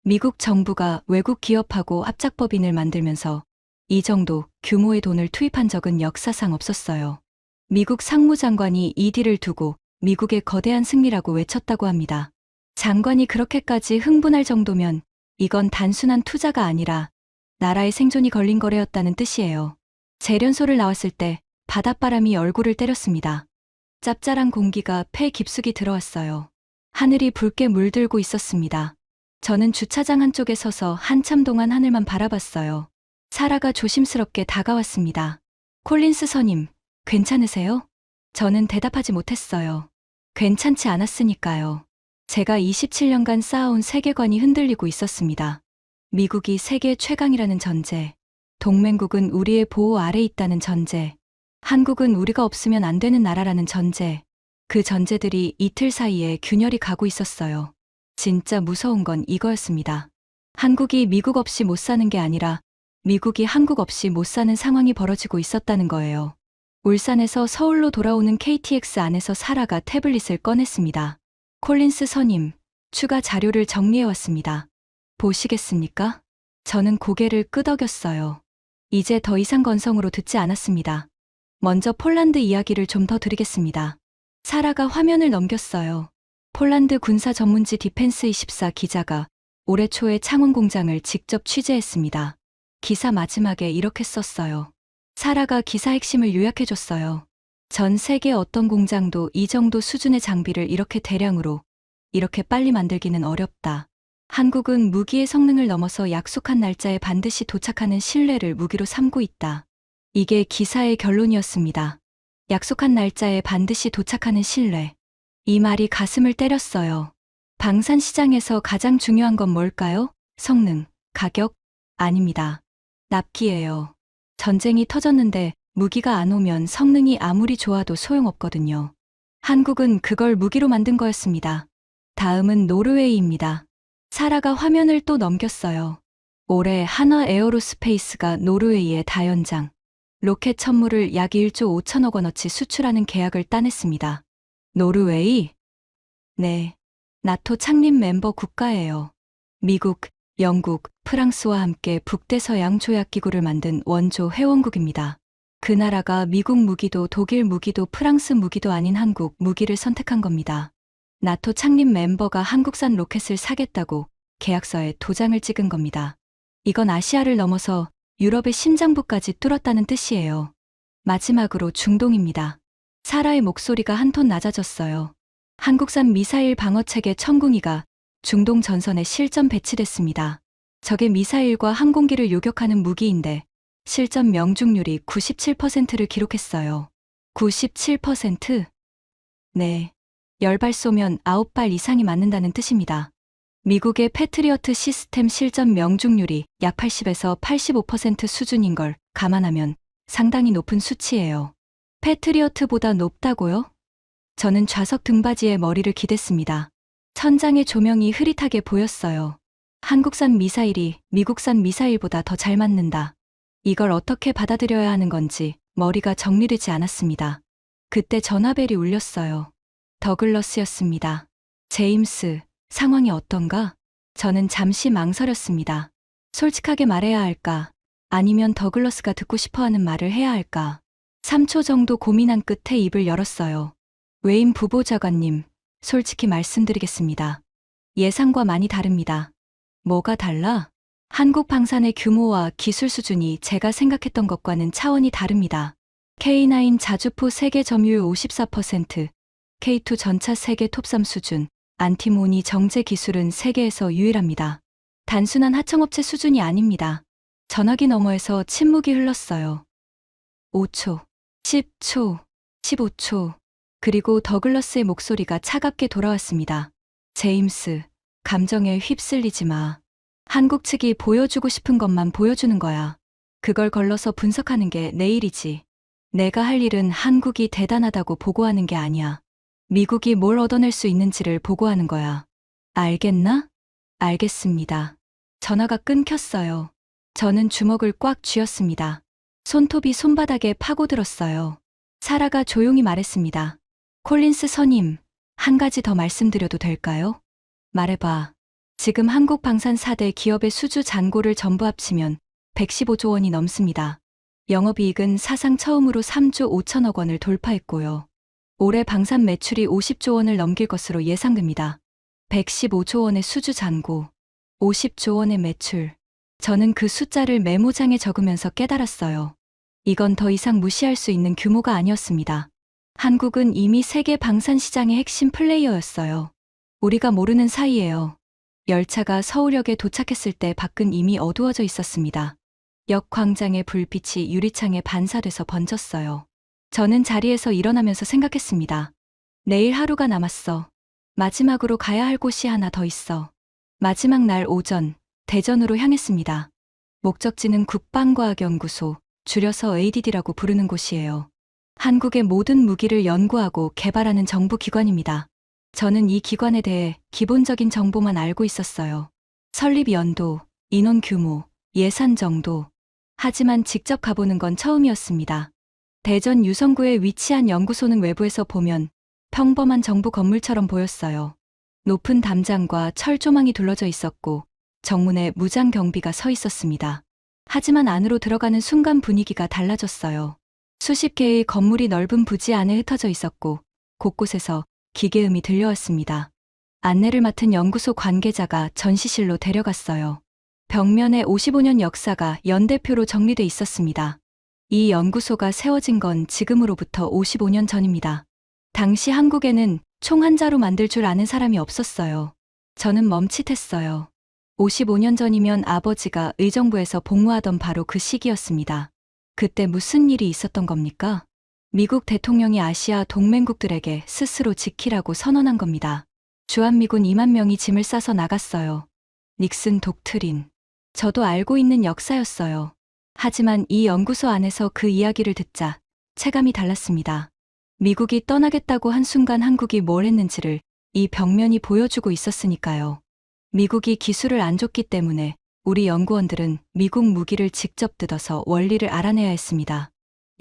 미국 정부가 외국 기업하고 합작법인을 만들면서 이 정도 규모의 돈을 투입한 적은 역사상 없었어요. 미국 상무장관이 이 딜을 두고 미국의 거대한 승리라고 외쳤다고 합니다. 장관이 그렇게까지 흥분할 정도면 이건 단순한 투자가 아니라 나라의 생존이 걸린 거래였다는 뜻이에요. 재련소를 나왔을 때 바닷바람이 얼굴을 때렸습니다. 짭짤한 공기가 폐 깊숙이 들어왔어요. 하늘이 붉게 물들고 있었습니다. 저는 주차장 한쪽에 서서 한참 동안 하늘만 바라봤어요. 사라가 조심스럽게 다가왔습니다. 콜린스 선임, 괜찮으세요? 저는 대답하지 못했어요. 괜찮지 않았으니까요. 제가 27년간 쌓아온 세계관이 흔들리고 있었습니다. 미국이 세계 최강이라는 전제, 동맹국은 우리의 보호 아래 있다는 전제, 한국은 우리가 없으면 안 되는 나라라는 전제, 그 전제들이 이틀 사이에 균열이 가고 있었어요. 진짜 무서운 건 이거였습니다. 한국이 미국 없이 못 사는 게 아니라 미국이 한국 없이 못 사는 상황이 벌어지고 있었다는 거예요. 울산에서 서울로 돌아오는 KTX 안에서 사라가 태블릿을 꺼냈습니다. 콜린스 선임, 추가 자료를 정리해왔습니다. 보시겠습니까? 저는 고개를 끄덕였어요. 이제 더 이상 건성으로 듣지 않았습니다. 먼저 폴란드 이야기를 좀 더 드리겠습니다. 사라가 화면을 넘겼어요. 폴란드 군사 전문지 디펜스24 기자가 올해 초에 창원 공장을 직접 취재했습니다. 기사 마지막에 이렇게 썼어요. 사라가 기사 핵심을 요약해줬어요. 전 세계 어떤 공장도 이 정도 수준의 장비를 이렇게 대량으로, 이렇게 빨리 만들기는 어렵다. 한국은 무기의 성능을 넘어서 약속한 날짜에 반드시 도착하는 신뢰를 무기로 삼고 있다. 이게 기사의 결론이었습니다. 약속한 날짜에 반드시 도착하는 신뢰. 이 말이 가슴을 때렸어요. 방산 시장에서 가장 중요한 건 뭘까요? 성능, 가격? 아닙니다. 납기예요. 전쟁이 터졌는데 무기가 안 오면 성능이 아무리 좋아도 소용없거든요. 한국은 그걸 무기로 만든 거였습니다. 다음은 노르웨이입니다. 사라가 화면을 또 넘겼어요. 올해 한화 에어로스페이스가 노르웨이의 다연장, 로켓 천물을 약 1조 5천억 원어치 수출하는 계약을 따냈습니다. 노르웨이? 네. 나토 창립 멤버 국가예요. 미국, 영국, 프랑스와 함께 북대서양 조약기구를 만든 원조 회원국입니다. 그 나라가 미국 무기도 독일 무기도 프랑스 무기도 아닌 한국 무기를 선택한 겁니다. 나토 창립 멤버가 한국산 로켓을 사겠다고 계약서에 도장을 찍은 겁니다. 이건 아시아를 넘어서 유럽의 심장부까지 뚫었다는 뜻이에요. 마지막으로 중동입니다. 사라의 목소리가 한 톤 낮아졌어요. 한국산 미사일 방어체계 천궁이가 중동 전선에 실전 배치됐습니다. 적의 미사일과 항공기를 요격하는 무기인데 실전 명중률이 97%를 기록했어요. 97%? 네. 10발 쏘면 9발 이상이 맞는다는 뜻입니다. 미국의 패트리어트 시스템 실전 명중률이 약 80에서 85% 수준인 걸 감안하면 상당히 높은 수치예요. 패트리어트보다 높다고요? 저는 좌석 등받이에 머리를 기댔습니다. 천장의 조명이 흐릿하게 보였어요. 한국산 미사일이 미국산 미사일보다 더 잘 맞는다. 이걸 어떻게 받아들여야 하는 건지 머리가 정리되지 않았습니다. 그때 전화벨이 울렸어요. 더글러스였습니다. 제임스, 상황이 어떤가? 저는 잠시 망설였습니다. 솔직하게 말해야 할까? 아니면 더글러스가 듣고 싶어하는 말을 해야 할까? 3초 정도 고민한 끝에 입을 열었어요. 웨인 부보좌관님, 솔직히 말씀드리겠습니다. 예상과 많이 다릅니다. 뭐가 달라? 한국 방산의 규모와 기술 수준이 제가 생각했던 것과는 차원이 다릅니다. K9 자주포 세계 점유율 54%, K2 전차 세계 톱3 수준, 안티모니 정제 기술은 세계에서 유일합니다. 단순한 하청업체 수준이 아닙니다. 전화기 너머에서 침묵이 흘렀어요. 5초, 10초, 15초, 그리고 더글러스의 목소리가 차갑게 돌아왔습니다. 제임스, 감정에 휩쓸리지 마. 한국 측이 보여주고 싶은 것만 보여주는 거야. 그걸 걸러서 분석하는 게 내 일이지. 내가 할 일은 한국이 대단하다고 보고하는 게 아니야. 미국이 뭘 얻어낼 수 있는지를 보고하는 거야. 알겠나? 알겠습니다. 전화가 끊겼어요. 저는 주먹을 꽉 쥐었습니다. 손톱이 손바닥에 파고들었어요. 사라가 조용히 말했습니다. 콜린스 선임, 한 가지 더 말씀드려도 될까요? 말해봐. 지금 한국 방산 4대 기업의 수주 잔고를 전부 합치면 115조 원이 넘습니다. 영업이익은 사상 처음으로 3조 5천억 원을 돌파했고요. 올해 방산 매출이 50조 원을 넘길 것으로 예상됩니다. 115조 원의 수주 잔고, 50조 원의 매출. 저는 그 숫자를 메모장에 적으면서 깨달았어요. 이건 더 이상 무시할 수 있는 규모가 아니었습니다. 한국은 이미 세계 방산 시장의 핵심 플레이어였어요. 우리가 모르는 사이에요. 열차가 서울역에 도착했을 때 밖은 이미 어두워져 있었습니다. 역 광장의 불빛이 유리창에 반사돼서 번졌어요. 저는 자리에서 일어나면서 생각했습니다. 내일 하루가 남았어. 마지막으로 가야 할 곳이 하나 더 있어. 마지막 날 오전, 대전으로 향했습니다. 목적지는 국방과학연구소, 줄여서 ADD라고 부르는 곳이에요. 한국의 모든 무기를 연구하고 개발하는 정부기관입니다. 저는 이 기관에 대해 기본적인 정보만 알고 있었어요. 설립 연도, 인원 규모, 예산 정도. 하지만 직접 가보는 건 처음이었습니다. 대전 유성구에 위치한 연구소는 외부에서 보면 평범한 정부 건물처럼 보였어요. 높은 담장과 철조망이 둘러져 있었고 정문에 무장 경비가 서 있었습니다. 하지만 안으로 들어가는 순간 분위기가 달라졌어요. 수십 개의 건물이 넓은 부지 안에 흩어져 있었고 곳곳에서 기계음이 들려왔습니다. 안내를 맡은 연구소 관계자가 전시실로 데려갔어요. 벽면에 55년 역사가 연대표로 정리돼 있었습니다. 이 연구소가 세워진 건 지금으로부터 55년 전입니다. 당시 한국에는 총 한 자로 만들 줄 아는 사람이 없었어요. 저는 멈칫했어요. 55년 전이면 아버지가 의정부에서 복무하던 바로 그 시기였습니다. 그때 무슨 일이 있었던 겁니까? 미국 대통령이 아시아 동맹국들에게 스스로 지키라고 선언한 겁니다. 주한미군 2만 명이 짐을 싸서 나갔어요. 닉슨 독트린. 저도 알고 있는 역사였어요. 하지만 이 연구소 안에서 그 이야기를 듣자 체감이 달랐습니다. 미국이 떠나겠다고 한 순간 한국이 뭘 했는지를 이 벽면이 보여주고 있었으니까요. 미국이 기술을 안 줬기 때문에 우리 연구원들은 미국 무기를 직접 뜯어서 원리를 알아내야 했습니다.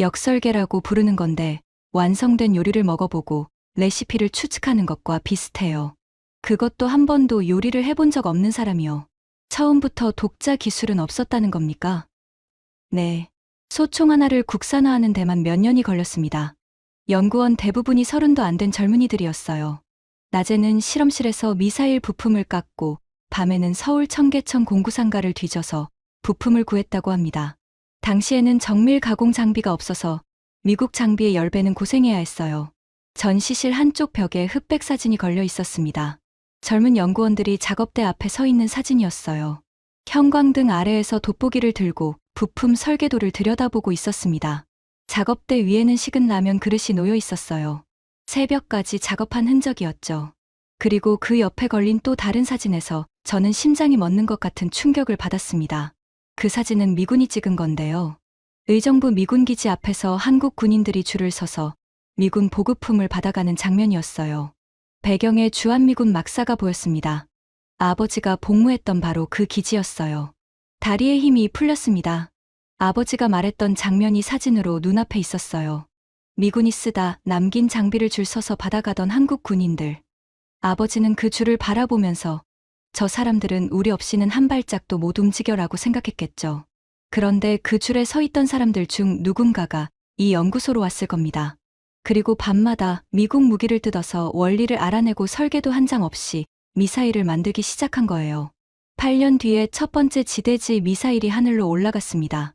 역설계라고 부르는 건데 완성된 요리를 먹어보고 레시피를 추측하는 것과 비슷해요. 그것도 한 번도 요리를 해본 적 없는 사람이요. 처음부터 독자 기술은 없었다는 겁니까? 네. 소총 하나를 국산화하는 데만 몇 년이 걸렸습니다. 연구원 대부분이 30도 안 된 젊은이들이었어요. 낮에는 실험실에서 미사일 부품을 깎고 밤에는 서울 청계천 공구상가를 뒤져서 부품을 구했다고 합니다. 당시에는 정밀 가공 장비가 없어서 미국 장비의 10배는 고생해야 했어요. 전시실 한쪽 벽에 흑백 사진이 걸려 있었습니다. 젊은 연구원들이 작업대 앞에 서 있는 사진이었어요. 형광등 아래에서 돋보기를 들고 부품 설계도를 들여다보고 있었습니다. 작업대 위에는 식은 라면 그릇이 놓여 있었어요. 새벽까지 작업한 흔적이었죠. 그리고 그 옆에 걸린 또 다른 사진에서 저는 심장이 멎는 것 같은 충격을 받았습니다. 그 사진은 미군이 찍은 건데요. 의정부 미군 기지 앞에서 한국 군인들이 줄을 서서 미군 보급품을 받아가는 장면이었어요. 배경에 주한미군 막사가 보였습니다. 아버지가 복무했던 바로 그 기지였어요. 다리에 힘이 풀렸습니다. 아버지가 말했던 장면이 사진으로 눈앞에 있었어요. 미군이 쓰다 남긴 장비를 줄 서서 받아가던 한국 군인들. 아버지는 그 줄을 바라보면서 저 사람들은 우리 없이는 한 발짝도 못 움직여라고 생각했겠죠. 그런데 그 줄에 서 있던 사람들 중 누군가가 이 연구소로 왔을 겁니다. 그리고 밤마다 미국 무기를 뜯어서 원리를 알아내고 설계도 한 장 없이 미사일을 만들기 시작한 거예요. 8년 뒤에 첫 번째 지대지 미사일이 하늘로 올라갔습니다.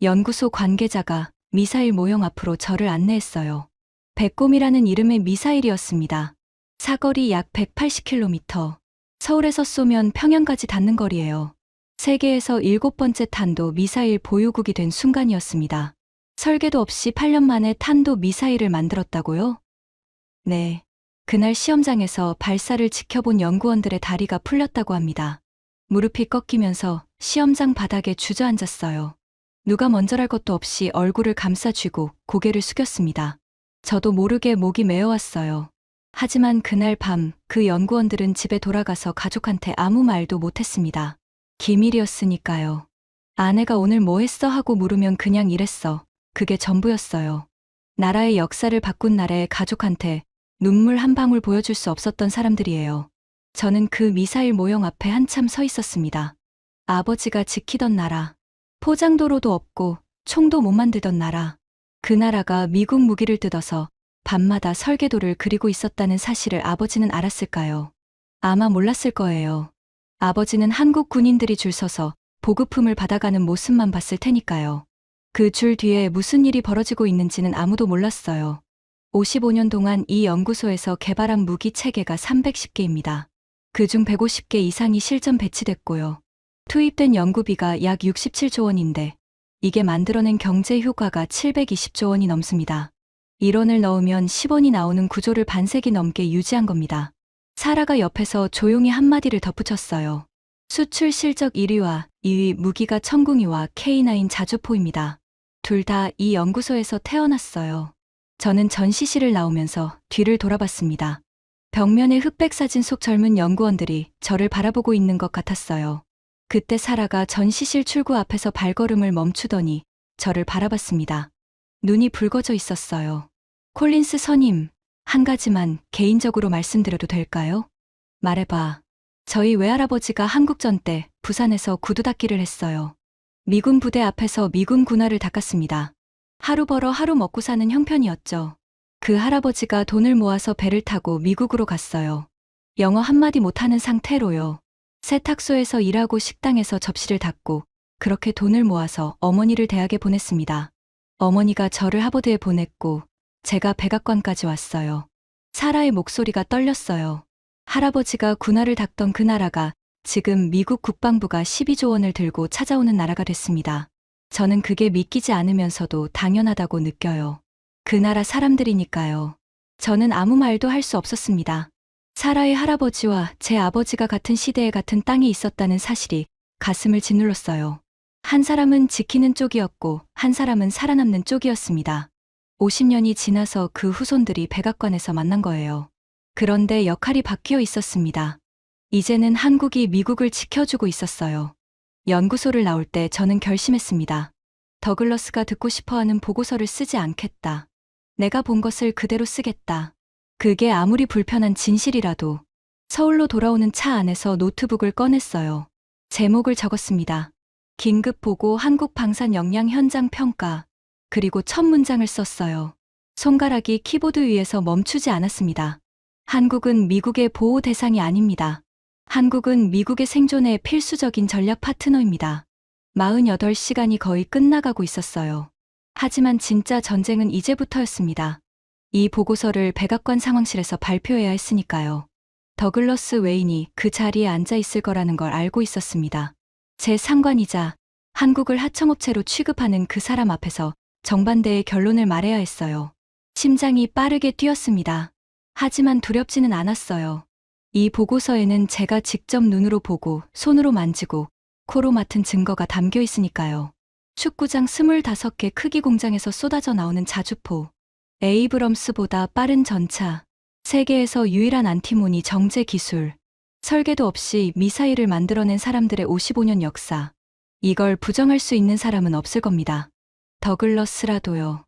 연구소 관계자가 미사일 모형 앞으로 저를 안내했어요. 백곰이라는 이름의 미사일이었습니다. 사거리 약 180km. 서울에서 쏘면 평양까지 닿는 거리예요. 세계에서 7번째 탄도 미사일 보유국이 된 순간이었습니다. 설계도 없이 8년 만에 탄도 미사일을 만들었다고요? 네. 그날 시험장에서 발사를 지켜본 연구원들의 다리가 풀렸다고 합니다. 무릎이 꺾이면서 시험장 바닥에 주저앉았어요. 누가 먼저랄 것도 없이 얼굴을 감싸 쥐고 고개를 숙였습니다. 저도 모르게 목이 메어왔어요. 하지만 그날 밤 그 연구원들은 집에 돌아가서 가족한테 아무 말도 못했습니다. 기밀이었으니까요. 아내가 오늘 뭐 했어 하고 물으면 그냥 이랬어. 그게 전부였어요. 나라의 역사를 바꾼 날에 가족한테 눈물 한 방울 보여줄 수 없었던 사람들이에요. 저는 그 미사일 모형 앞에 한참 서 있었습니다. 아버지가 지키던 나라. 포장도로도 없고 총도 못 만들던 나라. 그 나라가 미국 무기를 뜯어서 밤마다 설계도를 그리고 있었다는 사실을 아버지는 알았을까요? 아마 몰랐을 거예요. 아버지는 한국 군인들이 줄 서서 보급품을 받아가는 모습만 봤을 테니까요. 그 줄 뒤에 무슨 일이 벌어지고 있는지는 아무도 몰랐어요. 55년 동안 이 연구소에서 개발한 무기 체계가 310개입니다. 그중 150개 이상이 실전 배치됐고요. 투입된 연구비가 약 67조 원인데 이게 만들어낸 경제 효과가 720조 원이 넘습니다. 1원을 넣으면 10원이 나오는 구조를 반세기 넘게 유지한 겁니다. 사라가 옆에서 조용히 한마디를 덧붙였어요. 수출 실적 1위와 2위 무기가 천궁이와 K9 자주포입니다. 둘 다 이 연구소에서 태어났어요. 저는 전시실을 나오면서 뒤를 돌아봤습니다. 벽면의 흑백 사진 속 젊은 연구원들이 저를 바라보고 있는 것 같았어요. 그때 사라가 전시실 출구 앞에서 발걸음을 멈추더니 저를 바라봤습니다. 눈이 붉어져 있었어요. 콜린스 선임, 한 가지만 개인적으로 말씀드려도 될까요? 말해봐. 저희 외할아버지가 한국전 때 부산에서 구두 닦기를 했어요. 미군 부대 앞에서 미군 군화를 닦았습니다. 하루 벌어 하루 먹고 사는 형편이었죠. 그 할아버지가 돈을 모아서 배를 타고 미국으로 갔어요. 영어 한마디 못하는 상태로요. 세탁소에서 일하고 식당에서 접시를 닦고 그렇게 돈을 모아서 어머니를 대학에 보냈습니다. 어머니가 저를 하버드에 보냈고 제가 백악관까지 왔어요. 사라의 목소리가 떨렸어요. 할아버지가 군화를 닦던 그 나라가 지금 미국 국방부가 12조 원을 들고 찾아오는 나라가 됐습니다. 저는 그게 믿기지 않으면서도 당연하다고 느껴요. 그 나라 사람들이니까요. 저는 아무 말도 할 수 없었습니다. 사라의 할아버지와 제 아버지가 같은 시대에 같은 땅에 있었다는 사실이 가슴을 짓눌렀어요. 한 사람은 지키는 쪽이었고 한 사람은 살아남는 쪽이었습니다. 50년이 지나서 그 후손들이 백악관에서 만난 거예요. 그런데 역할이 바뀌어 있었습니다. 이제는 한국이 미국을 지켜주고 있었어요. 연구소를 나올 때 저는 결심했습니다. 더글러스가 듣고 싶어하는 보고서를 쓰지 않겠다. 내가 본 것을 그대로 쓰겠다. 그게 아무리 불편한 진실이라도. 서울로 돌아오는 차 안에서 노트북을 꺼냈어요. 제목을 적었습니다. 긴급 보고 한국 방산 역량 현장 평가. 그리고 첫 문장을 썼어요. 손가락이 키보드 위에서 멈추지 않았습니다. 한국은 미국의 보호 대상이 아닙니다. 한국은 미국의 생존에 필수적인 전략 파트너입니다. 48시간이 거의 끝나가고 있었어요. 하지만 진짜 전쟁은 이제부터였습니다. 이 보고서를 백악관 상황실에서 발표해야 했으니까요. 더글러스 웨인이 그 자리에 앉아 있을 거라는 걸 알고 있었습니다. 제 상관이자 한국을 하청업체로 취급하는 그 사람 앞에서 정반대의 결론을 말해야 했어요. 심장이 빠르게 뛰었습니다. 하지만 두렵지는 않았어요. 이 보고서에는 제가 직접 눈으로 보고 손으로 만지고 코로 맡은 증거가 담겨 있으니까요. 축구장 25개 크기 공장에서 쏟아져 나오는 자주포, 에이브럼스보다 빠른 전차, 세계에서 유일한 안티모니 정제 기술, 설계도 없이 미사일을 만들어낸 사람들의 55년 역사. 이걸 부정할 수 있는 사람은 없을 겁니다. 더글러스라도요.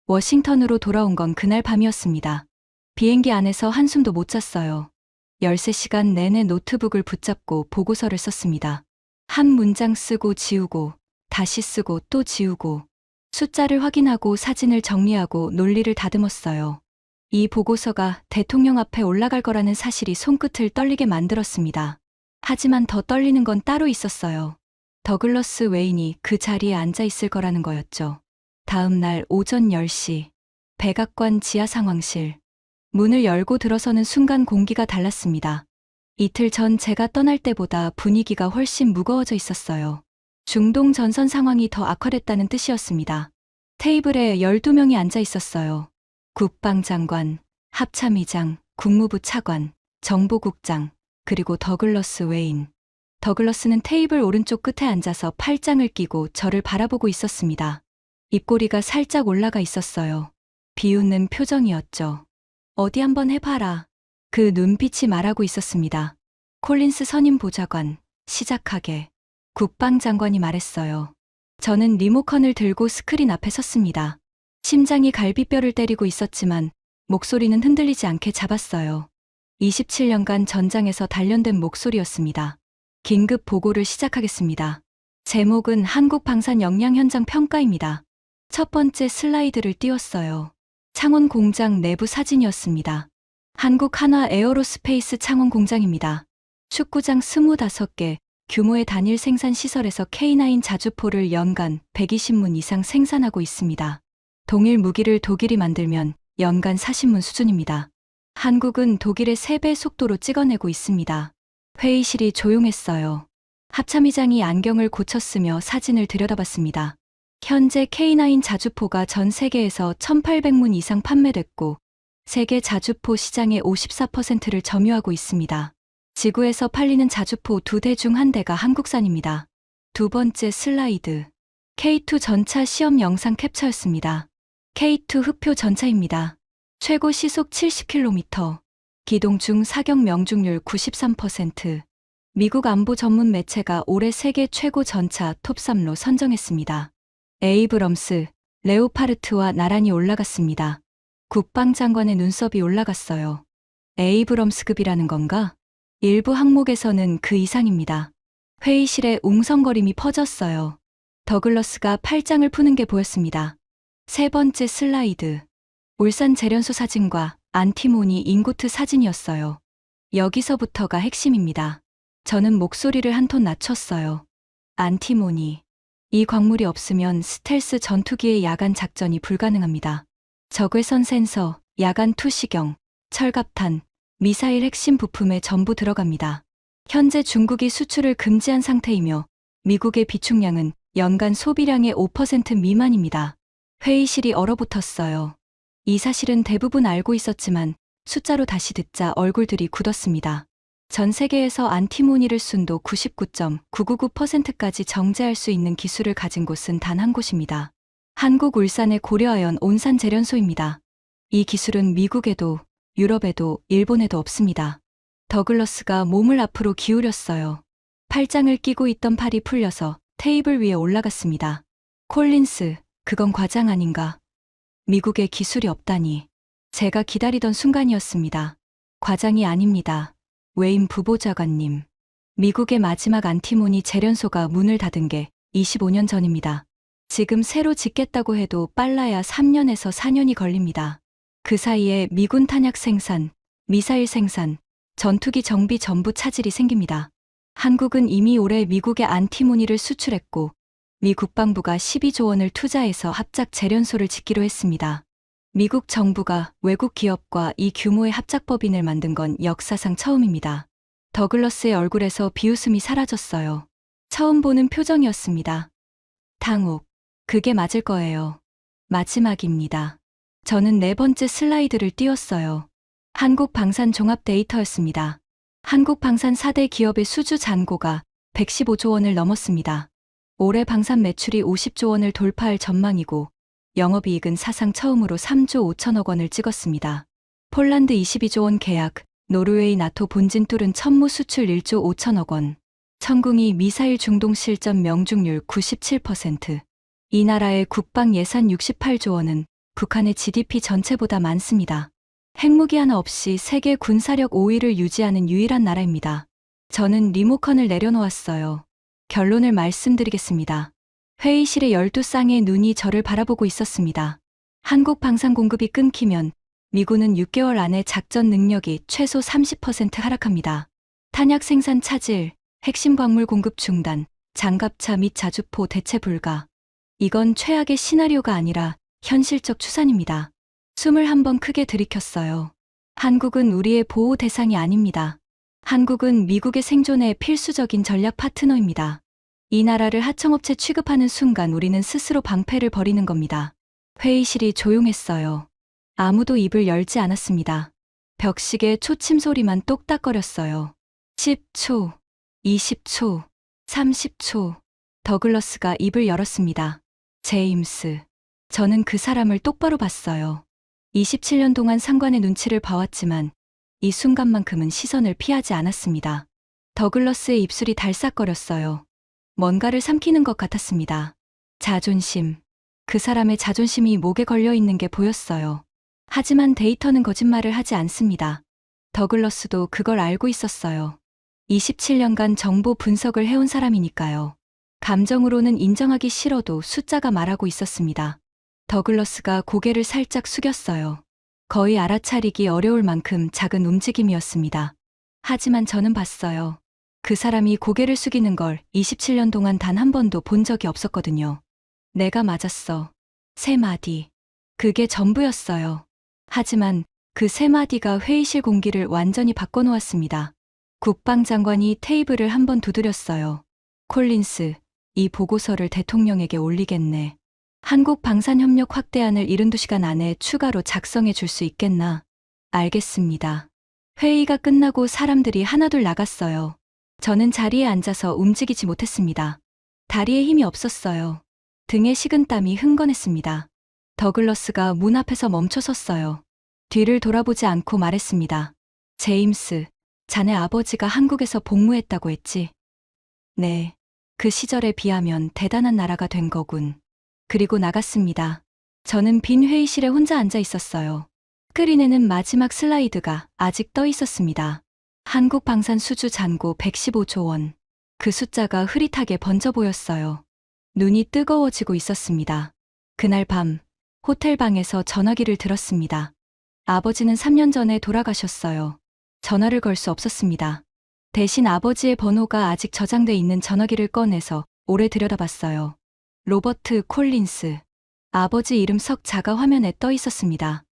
워싱턴으로 돌아온 건 그날 밤이었습니다. 비행기 안에서 한숨도 못 잤어요. 13시간 내내 노트북을 붙잡고 보고서를 썼습니다. 한 문장 쓰고 지우고 다시 쓰고 또 지우고 숫자를 확인하고 사진을 정리하고 논리를 다듬었어요. 이 보고서가 대통령 앞에 올라갈 거라는 사실이 손끝을 떨리게 만들었습니다. 하지만 더 떨리는 건 따로 있었어요. 더글러스 웨인이 그 자리에 앉아 있을 거라는 거였죠. 다음 날 오전 10시 백악관 지하 상황실. 문을 열고 들어서는 순간 공기가 달랐습니다. 이틀 전 제가 떠날 때보다 분위기가 훨씬 무거워져 있었어요. 중동 전선 상황이 더 악화됐다는 뜻이었습니다. 테이블에 12명이 앉아 있었어요. 국방장관, 합참의장, 국무부 차관, 정보국장, 그리고 더글러스 웨인. 더글러스는 테이블 오른쪽 끝에 앉아서 팔짱을 끼고 저를 바라보고 있었습니다. 입꼬리가 살짝 올라가 있었어요. 비웃는 표정이었죠. 어디 한번 해봐라. 그 눈빛이 말하고 있었습니다. 콜린스 선임 보좌관, 시작하게. 국방장관이 말했어요. 저는 리모컨을 들고 스크린 앞에 섰습니다. 심장이 갈비뼈를 때리고 있었지만 목소리는 흔들리지 않게 잡았어요. 27년간 전장에서 단련된 목소리였습니다. 긴급 보고를 시작하겠습니다. 제목은 한국 방산 역량 현장 평가입니다. 첫 번째 슬라이드를 띄웠어요. 창원 공장 내부 사진이었습니다. 한국 한화 에어로스페이스 창원 공장입니다. 축구장 25개, 규모의 단일 생산 시설에서 K9 자주포를 연간 120문 이상 생산하고 있습니다. 동일 무기를 독일이 만들면 연간 40문 수준입니다. 한국은 독일의 3배 속도로 찍어내고 있습니다. 회의실이 조용했어요. 합참의장이 안경을 고쳤으며 사진을 들여다봤습니다. 현재 K9 자주포가 전 세계에서 1800문 이상 판매됐고 세계 자주포 시장의 54%를 점유하고 있습니다. 지구에서 팔리는 자주포 2대 중 1대가 한국산입니다. 두 번째 슬라이드. K2 전차 시험 영상 캡처였습니다. K2 흑표 전차입니다. 최고 시속 70km. 기동 중 사격 명중률 93%. 미국 안보 전문 매체가 올해 세계 최고 전차 톱3로 선정했습니다. 에이브럼스, 레오파르트와 나란히 올라갔습니다. 국방장관의 눈썹이 올라갔어요. 에이브럼스급이라는 건가? 일부 항목에서는 그 이상입니다. 회의실에 웅성거림이 퍼졌어요. 더글러스가 팔짱을 푸는 게 보였습니다. 세 번째 슬라이드. 울산 재련소 사진과 안티모니 잉고트 사진이었어요. 여기서부터가 핵심입니다. 저는 목소리를 한 톤 낮췄어요. 안티모니. 이 광물이 없으면 스텔스 전투기의 야간 작전이 불가능합니다. 적외선 센서, 야간 투시경, 철갑탄, 미사일 핵심 부품에 전부 들어갑니다. 현재 중국이 수출을 금지한 상태이며 미국의 비축량은 연간 소비량의 5% 미만입니다. 회의실이 얼어붙었어요. 이 사실은 대부분 알고 있었지만 숫자로 다시 듣자 얼굴들이 굳었습니다. 전 세계에서 안티모니를 순도 99.999%까지 정제할 수 있는 기술을 가진 곳은 단 한 곳입니다. 한국 울산의 고려아연 온산 재련소입니다. 이 기술은 미국에도, 유럽에도, 일본에도 없습니다. 더글러스가 몸을 앞으로 기울였어요. 팔짱을 끼고 있던 팔이 풀려서 테이블 위에 올라갔습니다. 콜린스, 그건 과장 아닌가? 미국에 기술이 없다니. 제가 기다리던 순간이었습니다. 과장이 아닙니다. 외임 부보좌관님. 미국의 마지막 안티모니 재련소가 문을 닫은 게 25년 전입니다. 지금 새로 짓겠다고 해도 빨라야 3년에서 4년이 걸립니다. 그 사이에 미군 탄약 생산, 미사일 생산, 전투기 정비 전부 차질이 생깁니다. 한국은 이미 올해 미국에 안티모니를 수출했고 미 국방부가 12조 원을 투자해서 합작 재련소를 짓기로 했습니다. 미국 정부가 외국 기업과 이 규모의 합작법인을 만든 건 역사상 처음입니다. 더글러스의 얼굴에서 비웃음이 사라졌어요. 처음 보는 표정이었습니다. 당혹. 그게 맞을 거예요. 마지막입니다. 저는 네 번째 슬라이드를 띄웠어요. 한국 방산 종합 데이터였습니다. 한국 방산 4대 기업의 수주 잔고가 115조 원을 넘었습니다. 올해 방산 매출이 50조 원을 돌파할 전망이고 영업이익은 사상 처음으로 3조 5천억 원을 찍었습니다. 폴란드 22조 원 계약, 노르웨이 나토 본진 뚫은 천무 수출 1조 5천억 원, 천궁이 미사일 중동 실전 명중률 97%, 이 나라의 국방 예산 68조 원은 북한의 GDP 전체보다 많습니다. 핵무기 하나 없이 세계 군사력 5위를 유지하는 유일한 나라입니다. 저는 리모컨을 내려놓았어요. 결론을 말씀드리겠습니다. 회의실의 12쌍의 눈이 저를 바라보고 있었습니다. 한국 방산 공급이 끊기면 미군은 6개월 안에 작전 능력이 최소 30% 하락합니다. 탄약 생산 차질, 핵심 광물 공급 중단, 장갑차 및 자주포 대체 불가. 이건 최악의 시나리오가 아니라 현실적 추산입니다. 숨을 한번 크게 들이켰어요. 한국은 우리의 보호 대상이 아닙니다. 한국은 미국의 생존에 필수적인 전략 파트너입니다. 이 나라를 하청업체 취급하는 순간 우리는 스스로 방패를 벌이는 겁니다. 회의실이 조용했어요. 아무도 입을 열지 않았습니다. 벽식의 초침 소리만 똑딱거렸어요. 10초. 20초, 30초. 더글러스가 입을 열었습니다. 제임스. 저는 그 사람을 똑바로 봤어요. 27년 동안 상관의 눈치를 봐왔지만 이 순간만큼은 시선을 피하지 않았습니다. 더글러스의 입술이 달싹거렸어요. 뭔가를 삼키는 것 같았습니다. 자존심. 그 사람의 자존심이 목에 걸려 있는 게 보였어요. 하지만 데이터는 거짓말을 하지 않습니다. 더글러스도 그걸 알고 있었어요. 27년간 정보 분석을 해온 사람이니까요. 감정으로는 인정하기 싫어도 숫자가 말하고 있었습니다. 더글러스가 고개를 살짝 숙였어요. 거의 알아차리기 어려울 만큼 작은 움직임이었습니다. 하지만 저는 봤어요. 그 사람이 고개를 숙이는 걸 27년 동안 단 한 번도 본 적이 없었거든요. 내가 맞았어. 3마디. 그게 전부였어요. 하지만 그 3마디가 회의실 공기를 완전히 바꿔놓았습니다. 국방장관이 테이블을 한번 두드렸어요. 콜린스, 이 보고서를 대통령에게 올리겠네. 한국 방산협력 확대안을 72시간 안에 추가로 작성해 줄 수 있겠나? 알겠습니다. 회의가 끝나고 사람들이 하나둘 나갔어요. 저는 자리에 앉아서 움직이지 못했습니다. 다리에 힘이 없었어요. 등에 식은땀이 흥건했습니다. 더글러스가 문 앞에서 멈춰 섰어요. 뒤를 돌아보지 않고 말했습니다. 제임스, 자네 아버지가 한국에서 복무했다고 했지? 네. 그 시절에 비하면 대단한 나라가 된 거군. 그리고 나갔습니다. 저는 빈 회의실에 혼자 앉아 있었어요. 스크린에는 마지막 슬라이드가 아직 떠 있었습니다. 한국 방산 수주 잔고 115조 원. 그 숫자가 흐릿하게 번져 보였어요. 눈이 뜨거워지고 있었습니다. 그날 밤, 호텔 방에서 전화기를 들었습니다. 아버지는 3년 전에 돌아가셨어요. 전화를 걸 수 없었습니다. 대신 아버지의 번호가 아직 저장돼 있는 전화기를 꺼내서 오래 들여다봤어요. 로버트 콜린스. 아버지 이름 석 자가 화면에 떠 있었습니다.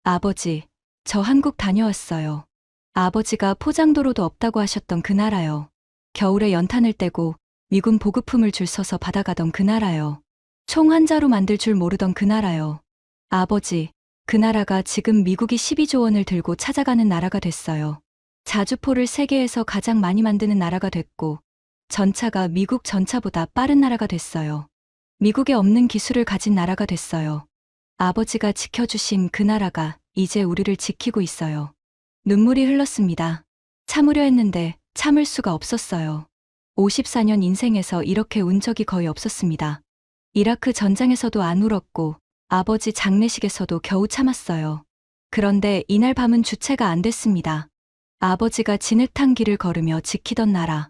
아버지, 저 한국 다녀왔어요. 아버지가 포장도로도 없다고 하셨던 그 나라요. 겨울에 연탄을 떼고 미군 보급품을 줄 서서 받아가던 그 나라요. 총 한 자루 만들 줄 모르던 그 나라요. 아버지, 그 나라가 지금 미국이 12조 원을 들고 찾아가는 나라가 됐어요. 자주포를 세계에서 가장 많이 만드는 나라가 됐고, 전차가 미국 전차보다 빠른 나라가 됐어요. 미국에 없는 기술을 가진 나라가 됐어요. 아버지가 지켜주신 그 나라가 이제 우리를 지키고 있어요. 눈물이 흘렀습니다. 참으려 했는데 참을 수가 없었어요. 54년 인생에서 이렇게 운 적이 거의 없었습니다. 이라크 전장에서도 안 울었고 아버지 장례식에서도 겨우 참았어요. 그런데 이날 밤은 주체가 안 됐습니다. 아버지가 진흙탕 길을 걸으며 지키던 나라.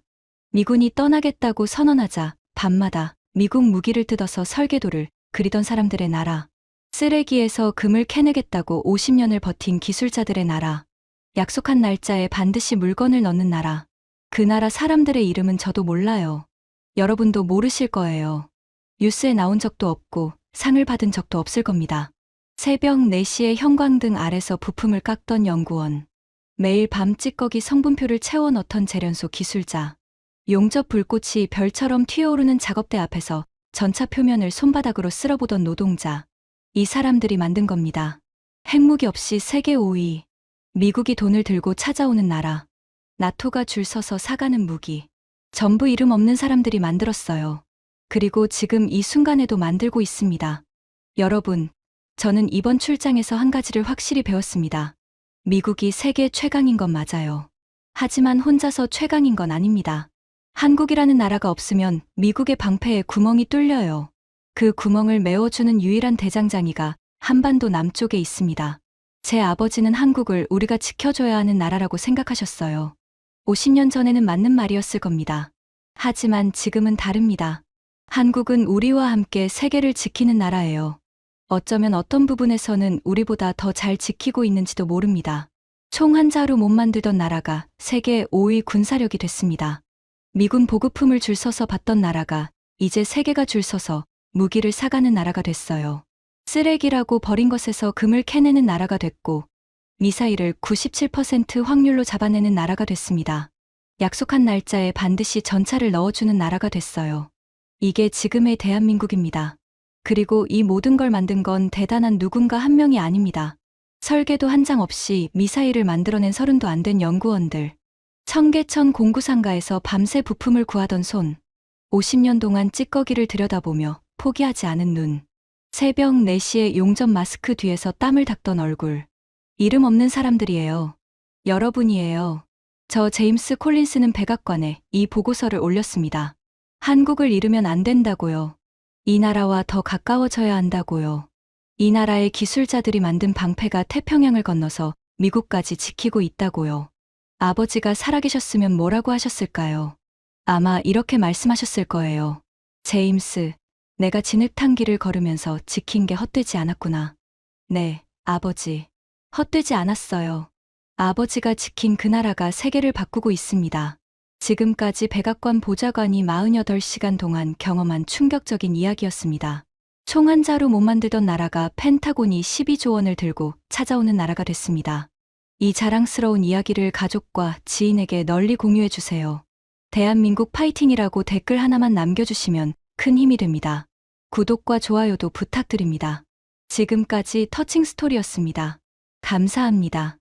미군이 떠나겠다고 선언하자 밤마다 미국 무기를 뜯어서 설계도를 그리던 사람들의 나라. 쓰레기에서 금을 캐내겠다고 50년을 버틴 기술자들의 나라. 약속한 날짜에 반드시 물건을 넣는 나라. 그 나라 사람들의 이름은 저도 몰라요. 여러분도 모르실 거예요. 뉴스에 나온 적도 없고 상을 받은 적도 없을 겁니다. 새벽 4시에 형광등 아래서 부품을 깎던 연구원. 매일 밤 찌꺼기 성분표를 채워 넣던 재련소 기술자. 용접 불꽃이 별처럼 튀어오르는 작업대 앞에서 전차 표면을 손바닥으로 쓸어보던 노동자. 이 사람들이 만든 겁니다. 핵무기 없이 세계 5위. 미국이 돈을 들고 찾아오는 나라. 나토가 줄 서서 사가는 무기. 전부 이름 없는 사람들이 만들었어요. 그리고 지금 이 순간에도 만들고 있습니다. 여러분, 저는 이번 출장에서 한 가지를 확실히 배웠습니다. 미국이 세계 최강인 건 맞아요. 하지만 혼자서 최강인 건 아닙니다. 한국이라는 나라가 없으면 미국의 방패에 구멍이 뚫려요. 그 구멍을 메워주는 유일한 대장장이가 한반도 남쪽에 있습니다. 제 아버지는 한국을 우리가 지켜줘야 하는 나라라고 생각하셨어요. 50년 전에는 맞는 말이었을 겁니다. 하지만 지금은 다릅니다. 한국은 우리와 함께 세계를 지키는 나라예요. 어쩌면 어떤 부분에서는 우리보다 더 잘 지키고 있는지도 모릅니다. 총 한 자루 못 만들던 나라가 세계 5위 군사력이 됐습니다. 미군 보급품을 줄 서서 받던 나라가 이제 세계가 줄 서서 무기를 사가는 나라가 됐어요. 쓰레기라고 버린 것에서 금을 캐내는 나라가 됐고 미사일을 97% 확률로 잡아내는 나라가 됐습니다. 약속한 날짜에 반드시 전차를 넣어주는 나라가 됐어요. 이게 지금의 대한민국입니다. 그리고 이 모든 걸 만든 건 대단한 누군가 한 명이 아닙니다. 설계도 한 장 없이 미사일을 만들어낸 30도 안 된 연구원들. 청계천 공구상가에서 밤새 부품을 구하던 손, 50년 동안 찌꺼기를 들여다보며 포기하지 않은 눈, 새벽 4시에 용접 마스크 뒤에서 땀을 닦던 얼굴. 이름 없는 사람들이에요. 여러분이에요. 저 제임스 콜린스는 백악관에 이 보고서를 올렸습니다. 한국을 잃으면 안 된다고요. 이 나라와 더 가까워져야 한다고요. 이 나라의 기술자들이 만든 방패가 태평양을 건너서 미국까지 지키고 있다고요. 아버지가 살아계셨으면 뭐라고 하셨을까요? 아마 이렇게 말씀하셨을 거예요. 제임스, 내가 진흙탕 길을 걸으면서 지킨 게 헛되지 않았구나. 네, 아버지. 헛되지 않았어요. 아버지가 지킨 그 나라가 세계를 바꾸고 있습니다. 지금까지 백악관 보좌관이 48시간 동안 경험한 충격적인 이야기였습니다. 총 한 자루 못 만들던 나라가 펜타곤이 12조 원을 들고 찾아오는 나라가 됐습니다. 이 자랑스러운 이야기를 가족과 지인에게 널리 공유해 주세요. 대한민국 파이팅이라고 댓글 하나만 남겨주시면 큰 힘이 됩니다. 구독과 좋아요도 부탁드립니다. 지금까지 터칭 스토리였습니다. 감사합니다.